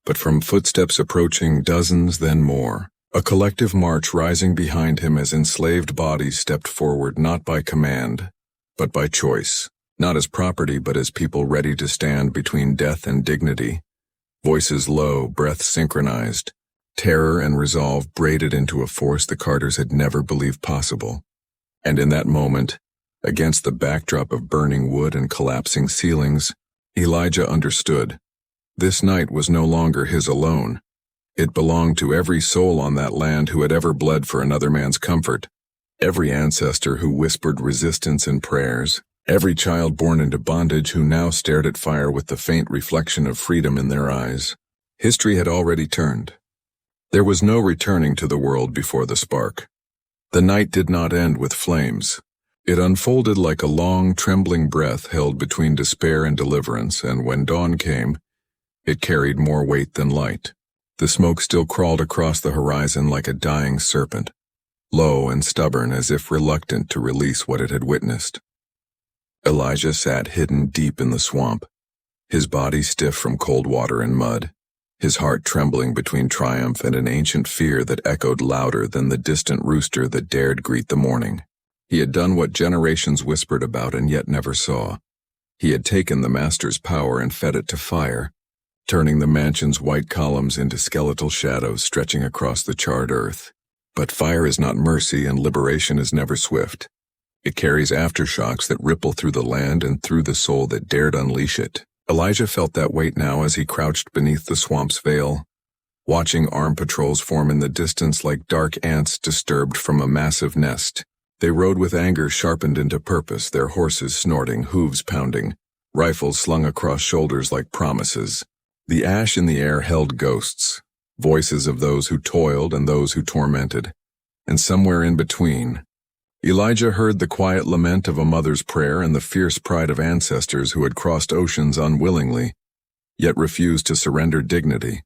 but from footsteps approaching, dozens, then more. A collective march rising behind him as enslaved bodies stepped forward not by command, but by choice, not as property but as people ready to stand between death and dignity. Voices low, breath synchronized, terror and resolve braided into a force the Carters had never believed possible. And in that moment, against the backdrop of burning wood and collapsing ceilings, Elijah understood. This night was no longer his alone. It belonged to every soul on that land who had ever bled for another man's comfort, every ancestor who whispered resistance in prayers, every child born into bondage who now stared at fire with the faint reflection of freedom in their eyes. History had already turned. There was no returning to the world before the spark. The night did not end with flames. It unfolded like a long, trembling breath held between despair and deliverance, and when dawn came, it carried more weight than light. The smoke still crawled across the horizon like a dying serpent, low and stubborn as if reluctant to release what it had witnessed. Elijah sat hidden deep in the swamp, his body stiff from cold water and mud, his heart trembling between triumph and an ancient fear that echoed louder than the distant rooster that dared greet the morning. He had done what generations whispered about and yet never saw. He had taken the master's power and fed it to fire, turning the mansion's white columns into skeletal shadows stretching across the charred earth. But fire is not mercy and liberation is never swift. It carries aftershocks that ripple through the land and through the soul that dared unleash it. Elijah felt that weight now as he crouched beneath the swamp's veil, watching armed patrols form in the distance like dark ants disturbed from a massive nest. They rode with anger sharpened into purpose, their horses snorting, hooves pounding, rifles slung across shoulders like promises. The ash in the air held ghosts, voices of those who toiled and those who tormented, and somewhere in between, Elijah heard the quiet lament of a mother's prayer and the fierce pride of ancestors who had crossed oceans unwillingly, yet refused to surrender dignity.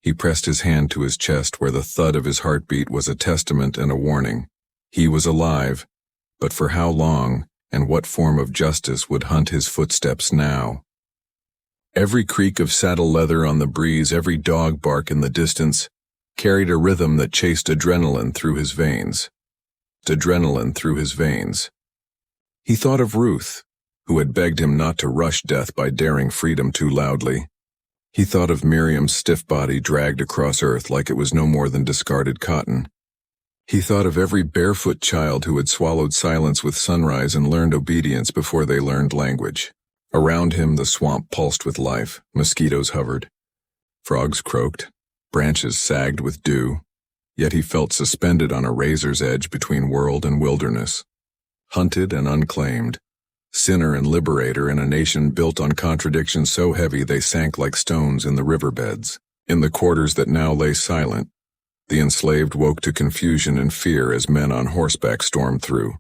He pressed his hand to his chest where the thud of his heartbeat was a testament and a warning. He was alive, but for how long and what form of justice would hunt his footsteps now? Every creak of saddle leather on the breeze, every dog bark in the distance, carried a rhythm that chased adrenaline through his veins. He thought of Ruth, who had begged him not to rush death by daring freedom too loudly. He thought of Miriam's stiff body dragged across earth like it was no more than discarded cotton. He thought of every barefoot child who had swallowed silence with sunrise and learned obedience before they learned language. Around him the swamp pulsed with life, mosquitoes hovered. Frogs croaked, branches sagged with dew. Yet he felt suspended on a razor's edge between world and wilderness, hunted and unclaimed, sinner and liberator in a nation built on contradictions so heavy they sank like stones in the riverbeds. In the quarters that now lay silent, the enslaved woke to confusion and fear as men on horseback stormed through,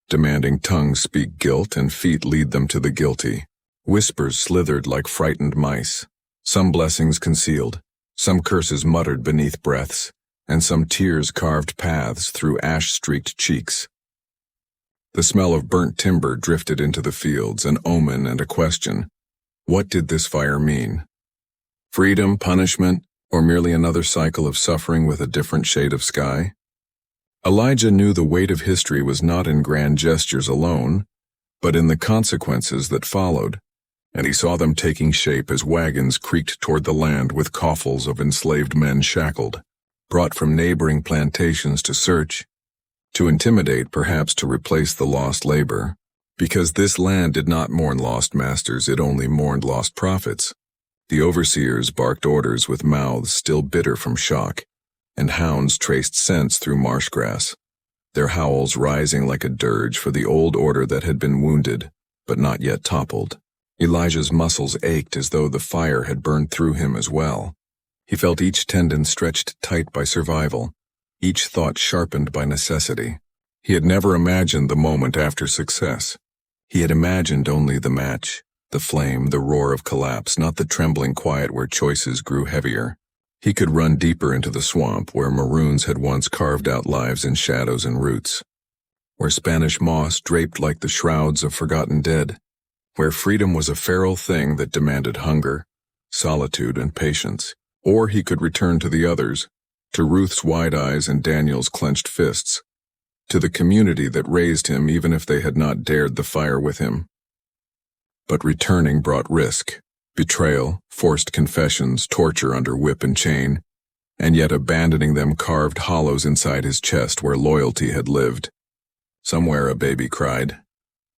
demanding tongues speak guilt and feet lead them to the guilty. Whispers slithered like frightened mice, some blessings concealed, some curses muttered beneath breaths, and some tears carved paths through ash-streaked cheeks. The smell of burnt timber drifted into the fields, an omen and a question. What did this fire mean? Freedom, punishment, or merely another cycle of suffering with a different shade of sky? Elijah knew the weight of history was not in grand gestures alone, but in the consequences that followed, and he saw them taking shape as wagons creaked toward the land with coffles of enslaved men shackled, brought from neighboring plantations to search, to intimidate, perhaps to replace the lost labor. Because this land did not mourn lost masters, it only mourned lost prophets. The overseers barked orders with mouths still bitter from shock, and hounds traced scents through marsh grass, their howls rising like a dirge for the old order that had been wounded, but not yet toppled. Elijah's muscles ached as though the fire had burned through him as well. He felt each tendon stretched tight by survival, each thought sharpened by necessity. He had never imagined the moment after success. He had imagined only the match, the flame, the roar of collapse, not the trembling quiet where choices grew heavier. He could run deeper into the swamp where maroons had once carved out lives in shadows and roots, where Spanish moss draped like the shrouds of forgotten dead, where freedom was a feral thing that demanded hunger, solitude, and patience. Or he could return to the others, to Ruth's wide eyes and Daniel's clenched fists, to the community that raised him even if they had not dared the fire with him. But returning brought risk, betrayal, forced confessions, torture under whip and chain, and yet abandoning them carved hollows inside his chest where loyalty had lived. Somewhere a baby cried,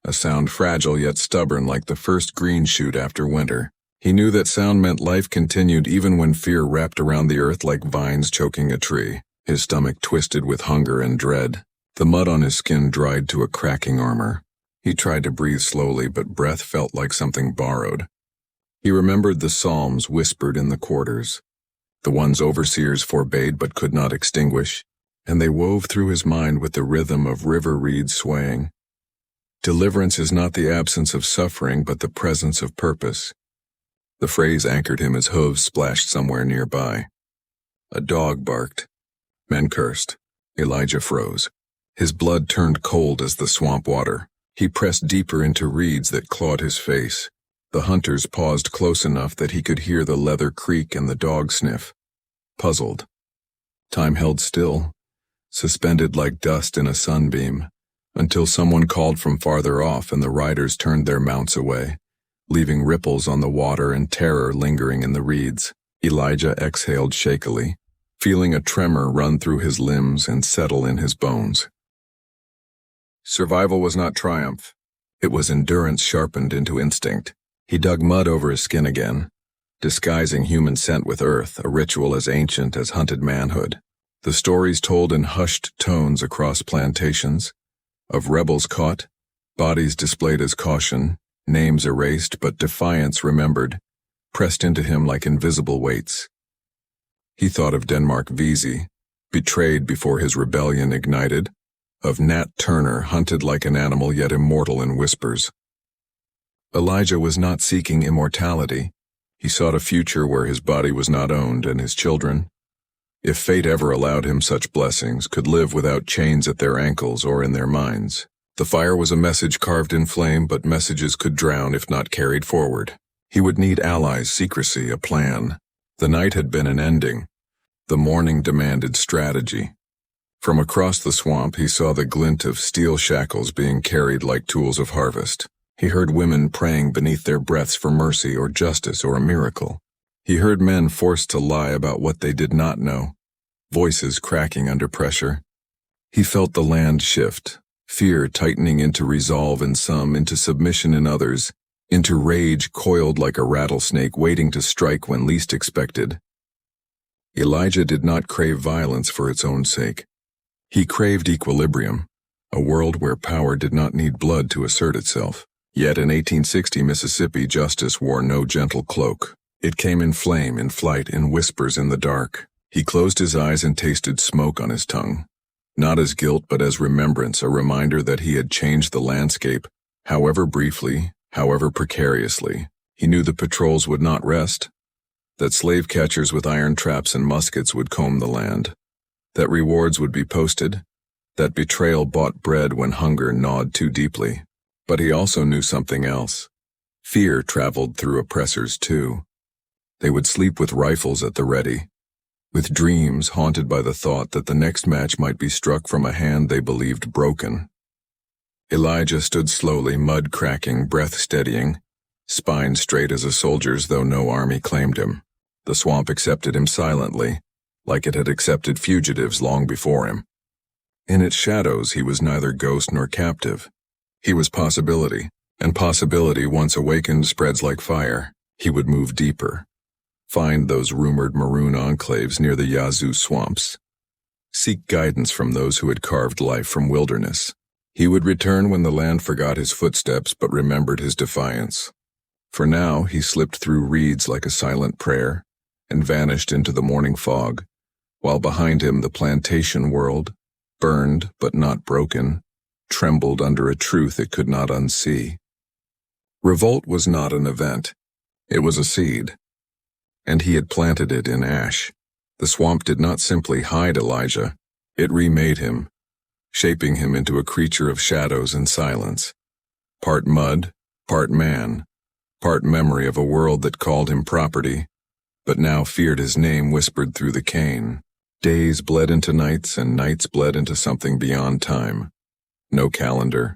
a sound fragile yet stubborn like the first green shoot after winter. He knew that sound meant life continued even when fear wrapped around the earth like vines choking a tree. His stomach twisted with hunger and dread. The mud on his skin dried to a cracking armor. He tried to breathe slowly, but breath felt like something borrowed. He remembered the psalms whispered in the quarters, the ones overseers forbade but could not extinguish, and they wove through his mind with the rhythm of river reeds swaying. Deliverance is not the absence of suffering, but the presence of purpose. The phrase anchored him as hooves splashed somewhere nearby. A dog barked. Men cursed. Elijah froze. His blood turned cold as the swamp water. He pressed deeper into reeds that clawed his face. The hunters paused close enough that he could hear the leather creak and the dog sniff. Puzzled. Time held still, suspended like dust in a sunbeam, until someone called from farther off and the riders turned their mounts away, leaving ripples on the water and terror lingering in the reeds. Elijah exhaled shakily, feeling a tremor run through his limbs and settle in his bones. Survival was not triumph. It was endurance sharpened into instinct. He dug mud over his skin again, disguising human scent with earth, a ritual as ancient as hunted manhood. The stories told in hushed tones across plantations, of rebels caught, bodies displayed as caution, names erased but defiance remembered, pressed into him like invisible weights. He thought of Denmark Vesey, betrayed before his rebellion ignited, of Nat Turner hunted like an animal yet immortal in whispers. Elijah was not seeking immortality. He sought a future where his body was not owned and his children, if fate ever allowed him such blessings, could live without chains at their ankles or in their minds. The fire was a message carved in flame, but messages could drown if not carried forward. He would need allies, secrecy, a plan. The night had been an ending. The morning demanded strategy. From across the swamp he saw the glint of steel shackles being carried like tools of harvest. He heard women praying beneath their breaths for mercy or justice or a miracle. He heard men forced to lie about what they did not know, voices cracking under pressure. He felt the land shift, fear tightening into resolve in some, into submission in others, into rage coiled like a rattlesnake waiting to strike when least expected. Elijah did not crave violence for its own sake. He craved equilibrium, a world where power did not need blood to assert itself. Yet in 1860 Mississippi, justice wore no gentle cloak. It came in flame, in flight, in whispers in the dark. He closed his eyes and tasted smoke on his tongue. Not as guilt, but as remembrance, a reminder that he had changed the landscape, however briefly, however precariously. He knew the patrols would not rest, that slave catchers with iron traps and muskets would comb the land, that rewards would be posted, that betrayal bought bread when hunger gnawed too deeply. But he also knew something else. Fear traveled through oppressors too. They would sleep with rifles at the ready, with dreams haunted by the thought that the next match might be struck from a hand they believed broken. Elijah stood slowly, mud cracking, breath steadying, spine straight as a soldier's though no army claimed him. The swamp accepted him silently, like it had accepted fugitives long before him. In its shadows he was neither ghost nor captive. He was possibility, and possibility once awakened spreads like fire. He would move deeper, find those rumored maroon enclaves near the Yazoo swamps, seek guidance from those who had carved life from wilderness. He would return when the land forgot his footsteps but remembered his defiance. For now he slipped through reeds like a silent prayer and vanished into the morning fog, while behind him the plantation world, burned but not broken, trembled under a truth it could not unsee. Revolt was not an event. It was a seed, and he had planted it in ash. The swamp did not simply hide Elijah, it remade him, shaping him into a creature of shadows and silence. Part mud, part man, part memory of a world that called him property, but now feared his name whispered through the cane. Days bled into nights, and nights bled into something beyond time. No calendar,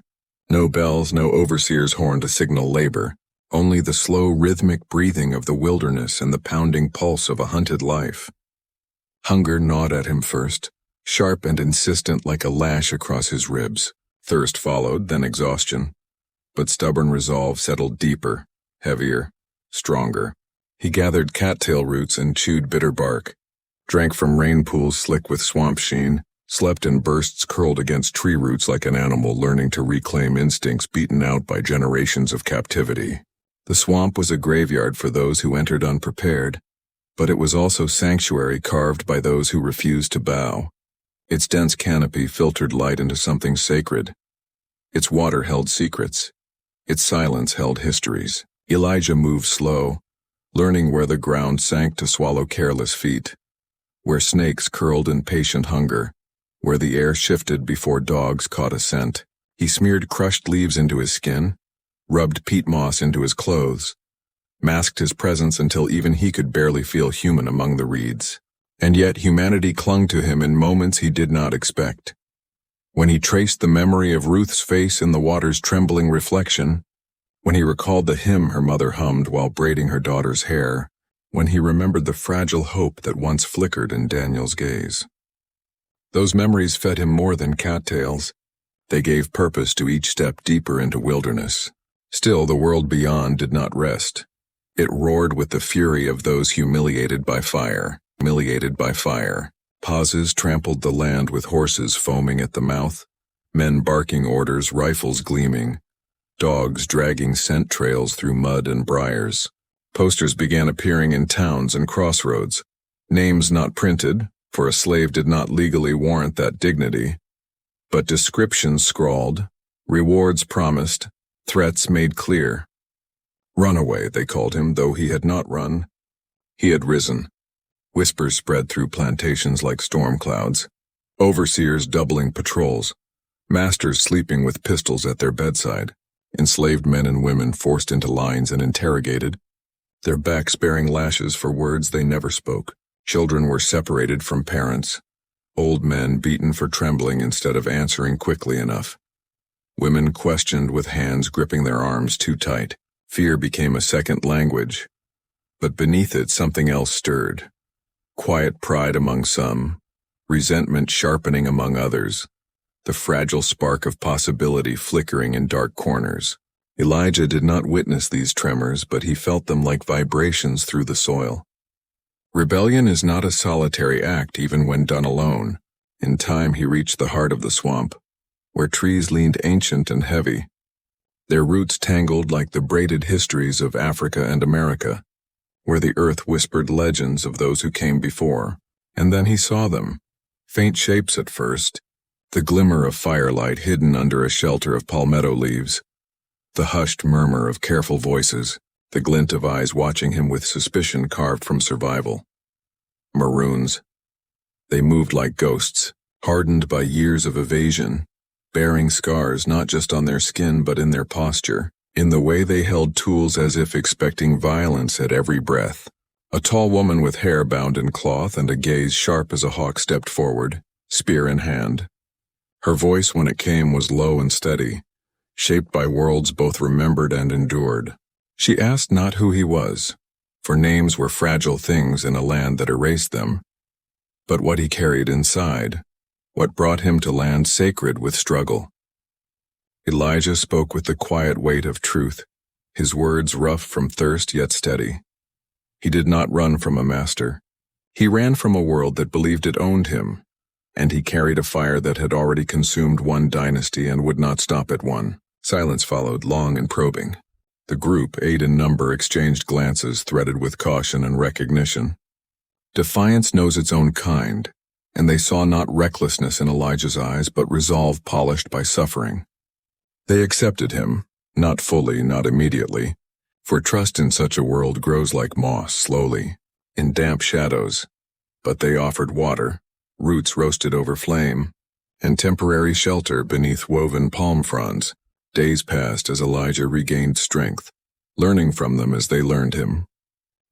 no bells, no overseer's horn to signal labor, only the slow rhythmic breathing of the wilderness and the pounding pulse of a hunted life. Hunger gnawed at him first, sharp and insistent like a lash across his ribs. Thirst followed, then exhaustion. But stubborn resolve settled deeper, heavier, stronger. He gathered cattail roots and chewed bitter bark, drank from rain pools slick with swamp sheen, slept in bursts curled against tree roots like an animal learning to reclaim instincts beaten out by generations of captivity. The swamp was a graveyard for those who entered unprepared, but it was also sanctuary carved by those who refused to bow. Its dense canopy filtered light into something sacred. Its water held secrets. Its silence held histories. Elijah moved slow, learning where the ground sank to swallow careless feet, where snakes curled in patient hunger, where the air shifted before dogs caught a scent. He smeared crushed leaves into his skin, rubbed peat moss into his clothes, masked his presence until even he could barely feel human among the reeds. And yet humanity clung to him in moments he did not expect. When he traced the memory of Ruth's face in the water's trembling reflection, when he recalled the hymn her mother hummed while braiding her daughter's hair, when he remembered the fragile hope that once flickered in Daniel's gaze. Those memories fed him more than cattails. They gave purpose to each step deeper into wilderness. Still, the world beyond did not rest. It roared with the fury of those humiliated by fire. Pauses trampled the land with horses foaming at the mouth, men barking orders, rifles gleaming, dogs dragging scent trails through mud and briars. Posters began appearing in towns and crossroads, names not printed, for a slave did not legally warrant that dignity, but descriptions scrawled, rewards promised, threats made clear. Runaway, they called him, though he had not run. He had risen. Whispers spread through plantations like storm clouds, overseers doubling patrols, masters sleeping with pistols at their bedside, enslaved men and women forced into lines and interrogated, their backs bearing lashes for words they never spoke. Children were separated from parents, old men beaten for trembling instead of answering quickly enough. Women questioned with hands gripping their arms too tight. Fear became a second language, but beneath it something else stirred. Quiet pride among some, resentment sharpening among others, the fragile spark of possibility flickering in dark corners. Elijah did not witness these tremors, but he felt them like vibrations through the soil. Rebellion is not a solitary act even when done alone. In time he reached the heart of the swamp, where trees leaned ancient and heavy, their roots tangled like the braided histories of Africa and America, where the earth whispered legends of those who came before. And then he saw them, faint shapes at first, the glimmer of firelight hidden under a shelter of palmetto leaves, the hushed murmur of careful voices, the glint of eyes watching him with suspicion carved from survival. Maroons. They moved like ghosts, hardened by years of evasion, bearing scars not just on their skin but in their posture, in the way they held tools as if expecting violence at every breath. A tall woman with hair bound in cloth and a gaze sharp as a hawk stepped forward, spear in hand. Her voice when it came was low and steady, shaped by worlds both remembered and endured. She asked not who he was, for names were fragile things in a land that erased them, but what he carried inside, what brought him to land sacred with struggle. Elijah spoke with the quiet weight of truth, his words rough from thirst yet steady. He did not run from a master. He ran from a world that believed it owned him, and he carried a fire that had already consumed one dynasty and would not stop at one. Silence followed, long and probing. The group, 8 in number, exchanged glances threaded with caution and recognition. Defiance knows its own kind, and they saw not recklessness in Elijah's eyes, but resolve polished by suffering. They accepted him, not fully, not immediately, for trust in such a world grows like moss, slowly, in damp shadows. But they offered water, roots roasted over flame, and temporary shelter beneath woven palm fronds. Days passed as Elijah regained strength, learning from them as they learned him.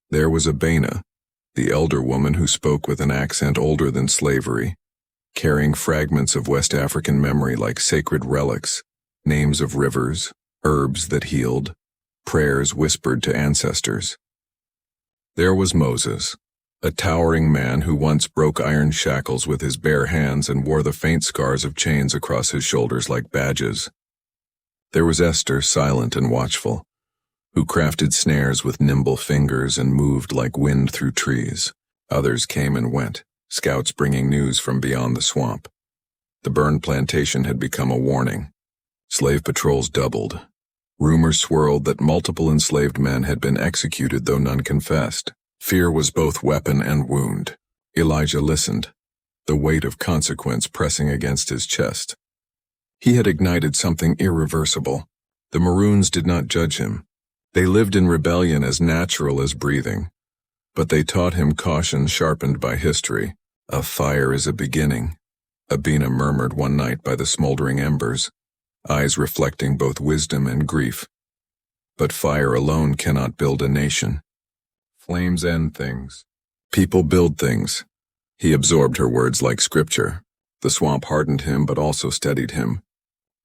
There was Abena, the elder woman who spoke with an accent older than slavery, carrying fragments of West African memory like sacred relics, names of rivers, herbs that healed, prayers whispered to ancestors. There was Moses, a towering man who once broke iron shackles with his bare hands and wore the faint scars of chains across his shoulders like badges. There was Esther, silent and watchful, who crafted snares with nimble fingers and moved like wind through trees. Others came and went, scouts bringing news from beyond the swamp. The burned plantation had become a warning. Slave patrols doubled. Rumors swirled that multiple enslaved men had been executed, though none confessed. Fear was both weapon and wound. Elijah listened, the weight of consequence pressing against his chest. He had ignited something irreversible. The Maroons did not judge him. They lived in rebellion as natural as breathing. But they taught him caution sharpened by history. A fire is a beginning, Abena murmured one night by the smoldering embers. eyes reflecting both wisdom and grief. But fire alone cannot build a nation. Flames end things. People build things. He absorbed her words like scripture. The swamp hardened him but also steadied him.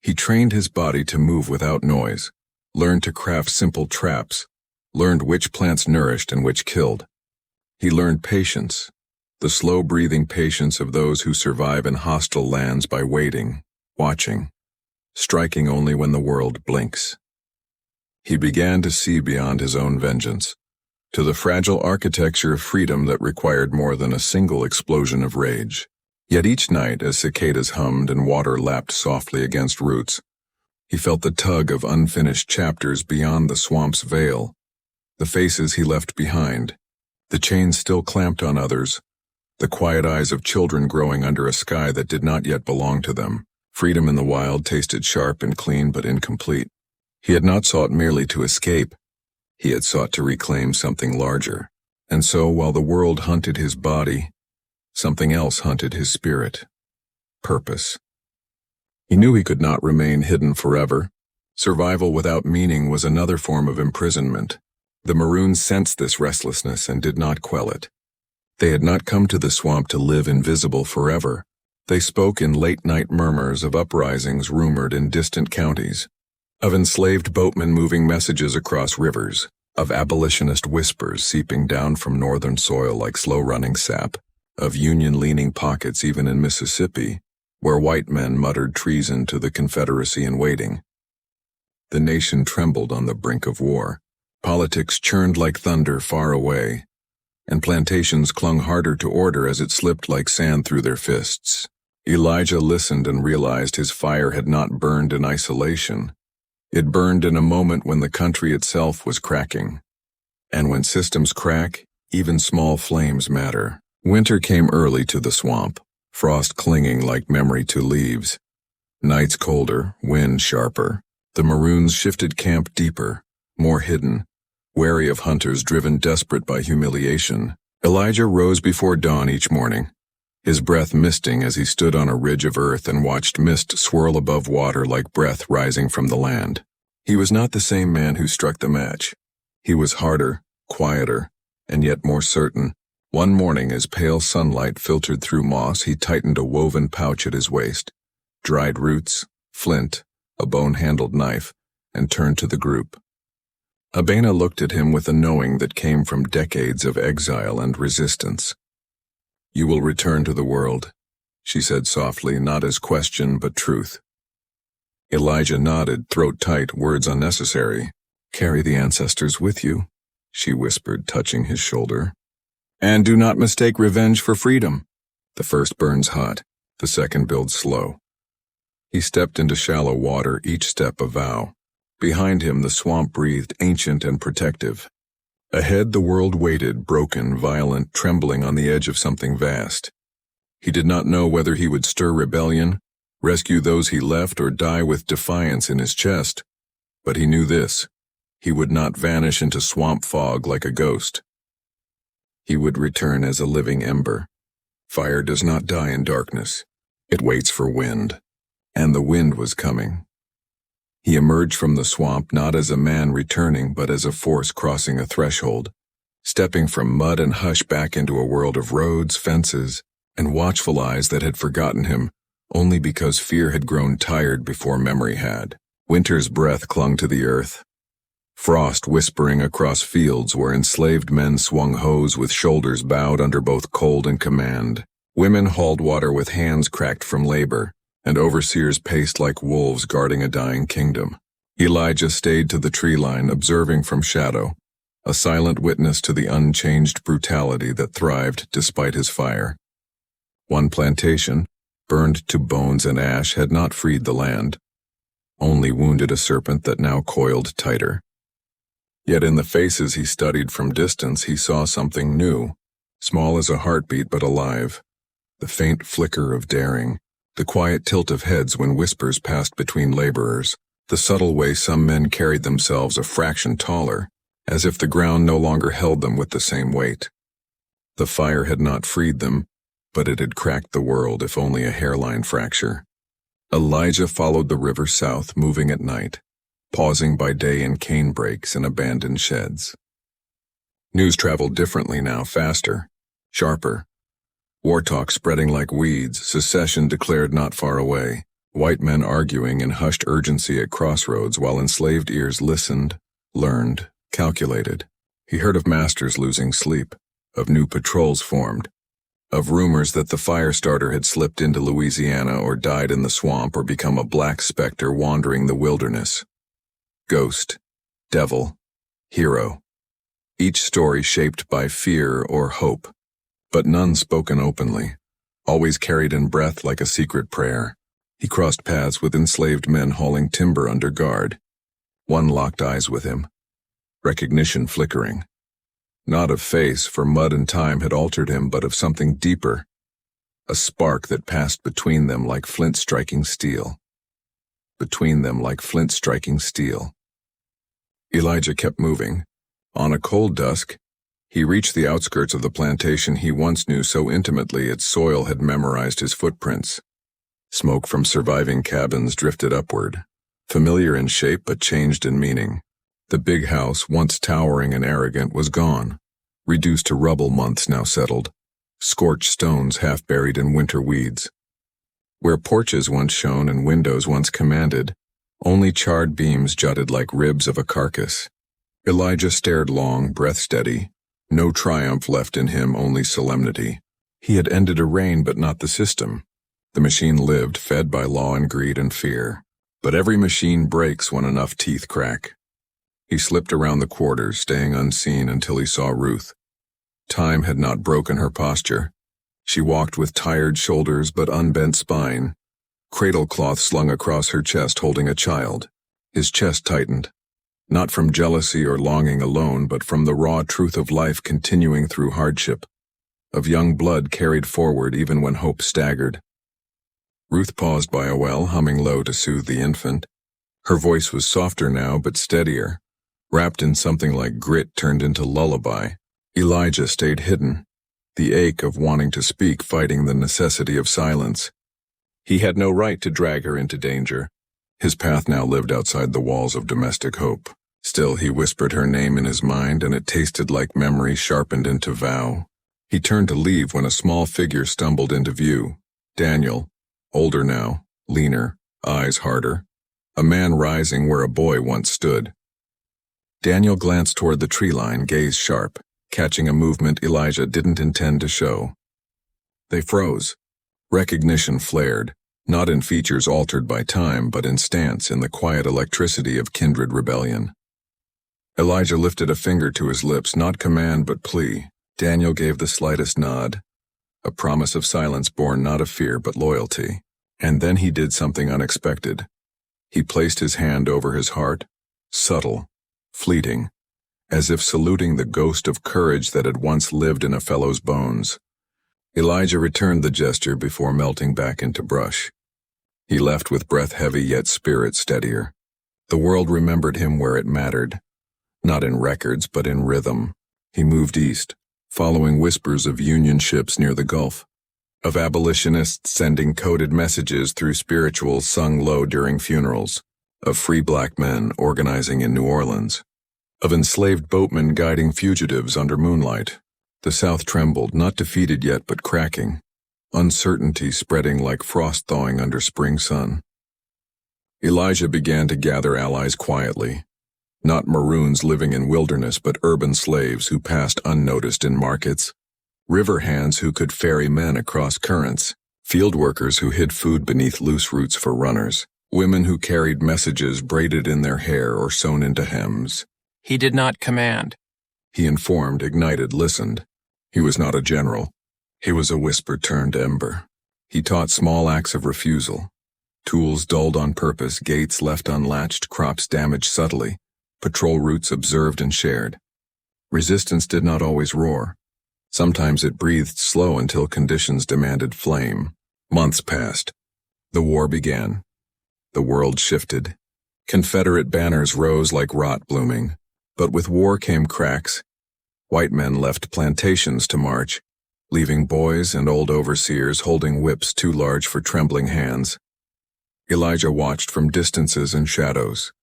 He trained his body to move without noise, learned to craft simple traps, learned which plants nourished and which killed. He learned patience, the slow-breathing patience of those who survive in hostile lands by waiting, watching, striking only when the world blinks. He began to see beyond his own vengeance, to the fragile architecture of freedom that required more than a single explosion of rage. Yet each night, as cicadas hummed and water lapped softly against roots, he felt the tug of unfinished chapters beyond the swamp's veil, the faces he left behind, the chains still clamped on others, the quiet eyes of children growing under a sky that did not yet belong to them. Freedom in the wild tasted sharp and clean but incomplete. He had not sought merely to escape. He had sought to reclaim something larger. And so, while the world hunted his body, something else hunted his spirit. Purpose. He knew he could not remain hidden forever. Survival without meaning was another form of imprisonment. The Maroons sensed this restlessness and did not quell it. They had not come to the swamp to live invisible forever. They spoke in late-night murmurs of uprisings rumored in distant counties, of enslaved boatmen moving messages across rivers, of abolitionist whispers seeping down from northern soil like slow-running sap, of Union-leaning pockets even in Mississippi, where white men muttered treason to the Confederacy in waiting. The nation trembled on the brink of war. Politics churned like thunder far away, and plantations clung harder to order as it slipped like sand through their fists. Elijah listened and realized his fire had not burned in isolation. It burned in a moment when the country itself was cracking. And when systems crack, even small flames matter. Winter came early to the swamp, frost clinging like memory to leaves. Nights colder, wind sharper. The Maroons shifted camp deeper, more hidden, wary of hunters driven desperate by humiliation. Elijah rose before dawn each morning, his breath misting as he stood on a ridge of earth and watched mist swirl above water like breath rising from the land. He was not the same man who struck the match. He was harder, quieter, and yet more certain. One morning, as pale sunlight filtered through moss, he tightened a woven pouch at his waist, dried roots, flint, a bone-handled knife, and turned to the group. Abena looked at him with a knowing that came from decades of exile and resistance. "You will return to the world," she said softly, not as question but truth. Elijah nodded, throat tight, words unnecessary. "Carry the ancestors with you," she whispered, touching his shoulder. "And do not mistake revenge for freedom." The first burns hot, the second builds slow. He stepped into shallow water, each step a vow. Behind him the swamp breathed, ancient and protective. Ahead the world waited, broken, violent, trembling on the edge of something vast. He did not know whether he would stir rebellion, rescue those he left, or die with defiance in his chest. But he knew this: he would not vanish into swamp fog like a ghost. He would return as a living ember. Fire does not die in darkness. It waits for wind. And the wind was coming. He emerged from the swamp not as a man returning, but as a force crossing a threshold, stepping from mud and hush back into a world of roads, fences, and watchful eyes that had forgotten him, only because fear had grown tired before memory had. Winter's breath clung to the earth. Frost whispering across fields where enslaved men swung hoes with shoulders bowed under both cold and command. Women hauled water with hands cracked from labor, and overseers paced like wolves guarding a dying kingdom. Elijah stayed to the tree line, observing from shadow, a silent witness to the unchanged brutality that thrived despite his fire. One plantation, burned to bones and ash, had not freed the land, only wounded a serpent that now coiled tighter. Yet in the faces he studied from distance he saw something new, small as a heartbeat but alive, the faint flicker of daring, the quiet tilt of heads when whispers passed between laborers, the subtle way some men carried themselves a fraction taller, as if the ground no longer held them with the same weight. The fire had not freed them, but it had cracked the world, if only a hairline fracture. Elijah followed the river south, moving at night, pausing by day in cane breaks and abandoned sheds. News traveled differently now, faster, sharper. War talk spreading like weeds, secession declared not far away, white men arguing in hushed urgency at crossroads while enslaved ears listened, learned, calculated. He heard of masters losing sleep, of new patrols formed, of rumors that the fire starter had slipped into Louisiana or died in the swamp or become a black specter wandering the wilderness. Ghost, devil, hero. Each story shaped by fear or hope, but none spoken openly, always carried in breath like a secret prayer. He crossed paths with enslaved men hauling timber under guard. One locked eyes with him, recognition flickering. Not of face, for mud and time had altered him, but of something deeper, a spark that passed between them like flint striking steel. Between them like flint striking steel. Elijah kept moving. On a cold dusk, he reached the outskirts of the plantation he once knew so intimately its soil had memorized his footprints. Smoke from surviving cabins drifted upward, familiar in shape but changed in meaning. The big house, once towering and arrogant, was gone, reduced to rubble months now settled, scorched stones half buried in winter weeds. Where porches once shone and windows once commanded, only charred beams jutted like ribs of a carcass. Elijah stared long, breath steady, no triumph left in him, only solemnity. He had ended a reign but not the system. The machine lived, fed by law and greed and fear. But every machine breaks when enough teeth crack. He slipped around the quarters, staying unseen until he saw Ruth. Time had not broken her posture. She walked with tired shoulders but unbent spine, cradle cloth slung across her chest holding a child. His chest tightened, not from jealousy or longing alone, but from the raw truth of life continuing through hardship, of young blood carried forward even when hope staggered. Ruth paused by a well, humming low to soothe the infant. Her voice was softer now but steadier, wrapped in something like grit turned into lullaby. Elijah stayed hidden, the ache of wanting to speak fighting the necessity of silence. He had no right to drag her into danger. His path now lived outside the walls of domestic hope. Still, he whispered her name in his mind, and it tasted like memory sharpened into vow. He turned to leave when a small figure stumbled into view. Daniel, older now, leaner, eyes harder. A man rising where a boy once stood. Daniel glanced toward the tree line, gaze sharp, catching a movement Elijah didn't intend to show. They froze. Recognition flared, not in features altered by time, but in stance, in the quiet electricity of kindred rebellion. Elijah lifted a finger to his lips, not command but plea. Daniel gave the slightest nod, a promise of silence born not of fear but loyalty. And then he did something unexpected. He placed his hand over his heart, subtle, fleeting, as if saluting the ghost of courage that had once lived in a fellow's bones. Elijah returned the gesture before melting back into brush. He left with breath heavy yet spirit steadier. The world remembered him where it mattered, not in records but in rhythm. He moved east, following whispers of Union ships near the Gulf, of abolitionists sending coded messages through spirituals sung low during funerals, of free black men organizing in New Orleans, of enslaved boatmen guiding fugitives under moonlight. The South trembled, not defeated yet but cracking, uncertainty spreading like frost thawing under spring sun. Elijah began to gather allies quietly, not maroons living in wilderness but urban slaves who passed unnoticed in markets, river hands who could ferry men across currents, field workers who hid food beneath loose roots for runners, women who carried messages braided in their hair or sewn into hems. He did not command. He informed, ignited, listened. He was not a general. He was a whisper turned ember. He taught small acts of refusal. Tools dulled on purpose, gates left unlatched, crops damaged subtly, patrol routes observed and shared. Resistance did not always roar. Sometimes it breathed slow until conditions demanded flame. Months passed. The war began. The world shifted. Confederate banners rose like rot blooming. But with war came cracks. White men left plantations to march, leaving boys and old overseers holding whips too large for trembling hands. Elijah watched from distances and shadows,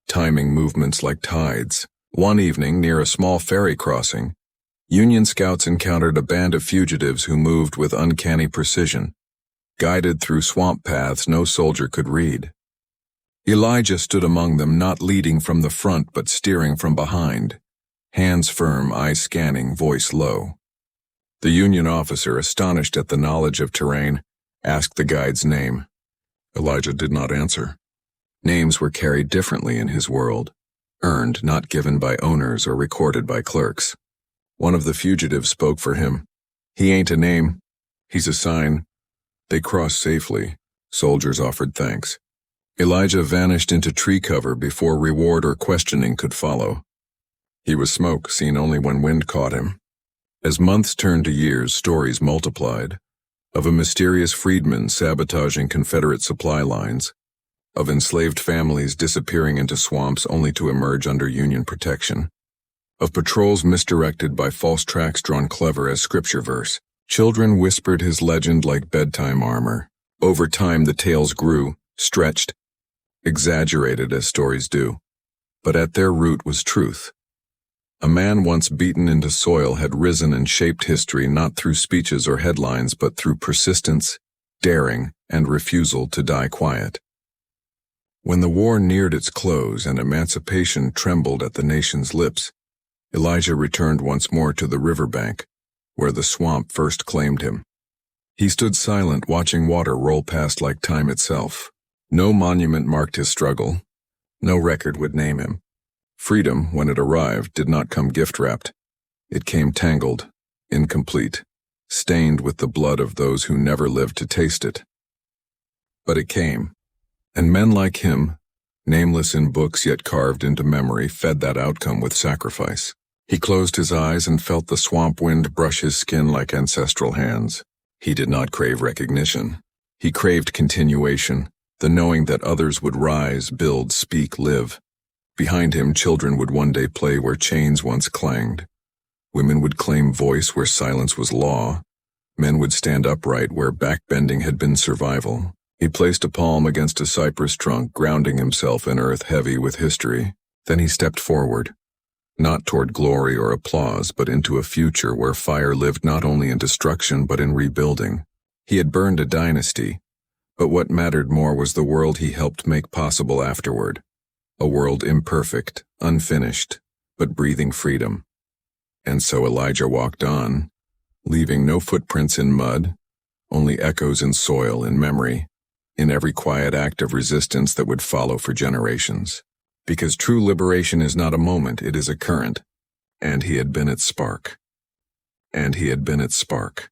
timing movements like tides. One evening, near a small ferry crossing, Union scouts encountered a band of fugitives who moved with uncanny precision, guided through swamp paths no soldier could read. Elijah stood among them, not leading from the front but steering from behind, hands firm, eyes scanning, voice low. The Union officer, astonished at the knowledge of terrain, asked the guide's name. Elijah did not answer. Names were carried differently in his world, earned, not given by owners or recorded by clerks. One of the fugitives spoke for him. He ain't a name, he's a sign. They crossed safely. Soldiers offered thanks. Elijah vanished into tree cover before reward or questioning could follow. He was smoke, seen only when wind caught him. As months turned to years, stories multiplied. Of a mysterious freedman sabotaging Confederate supply lines, of enslaved families disappearing into swamps only to emerge under Union protection, of patrols misdirected by false tracks drawn clever as scripture verse. Children whispered his legend like bedtime armor. Over time the tales grew, stretched, exaggerated as stories do. But at their root was truth. A man once beaten into soil had risen and shaped history not through speeches or headlines but through persistence, daring, and refusal to die quiet. When the war neared its close and emancipation trembled at the nation's lips, Elijah returned once more to the riverbank, where the swamp first claimed him. He stood silent, watching water roll past like time itself. No monument marked his struggle. No record would name him. Freedom, when it arrived, did not come gift-wrapped. It came tangled, incomplete, stained with the blood of those who never lived to taste it. But it came, and men like him, nameless in books yet carved into memory, fed that outcome with sacrifice. He closed his eyes and felt the swamp wind brush his skin like ancestral hands. He did not crave recognition. He craved continuation, the knowing that others would rise, build, speak, live. Behind him, children would one day play where chains once clanged. Women would claim voice where silence was law. Men would stand upright where backbending had been survival. He placed a palm against a cypress trunk, grounding himself in earth heavy with history. Then he stepped forward, not toward glory or applause, but into a future where fire lived not only in destruction but in rebuilding. He had burned a dynasty, but what mattered more was the world he helped make possible afterward. A world imperfect, unfinished, but breathing freedom. And so Elijah walked on, leaving no footprints in mud, only echoes in soil, in memory, in every quiet act of resistance that would follow for generations. Because true liberation is not a moment, it is a current, and he had been its spark. And he had been its spark.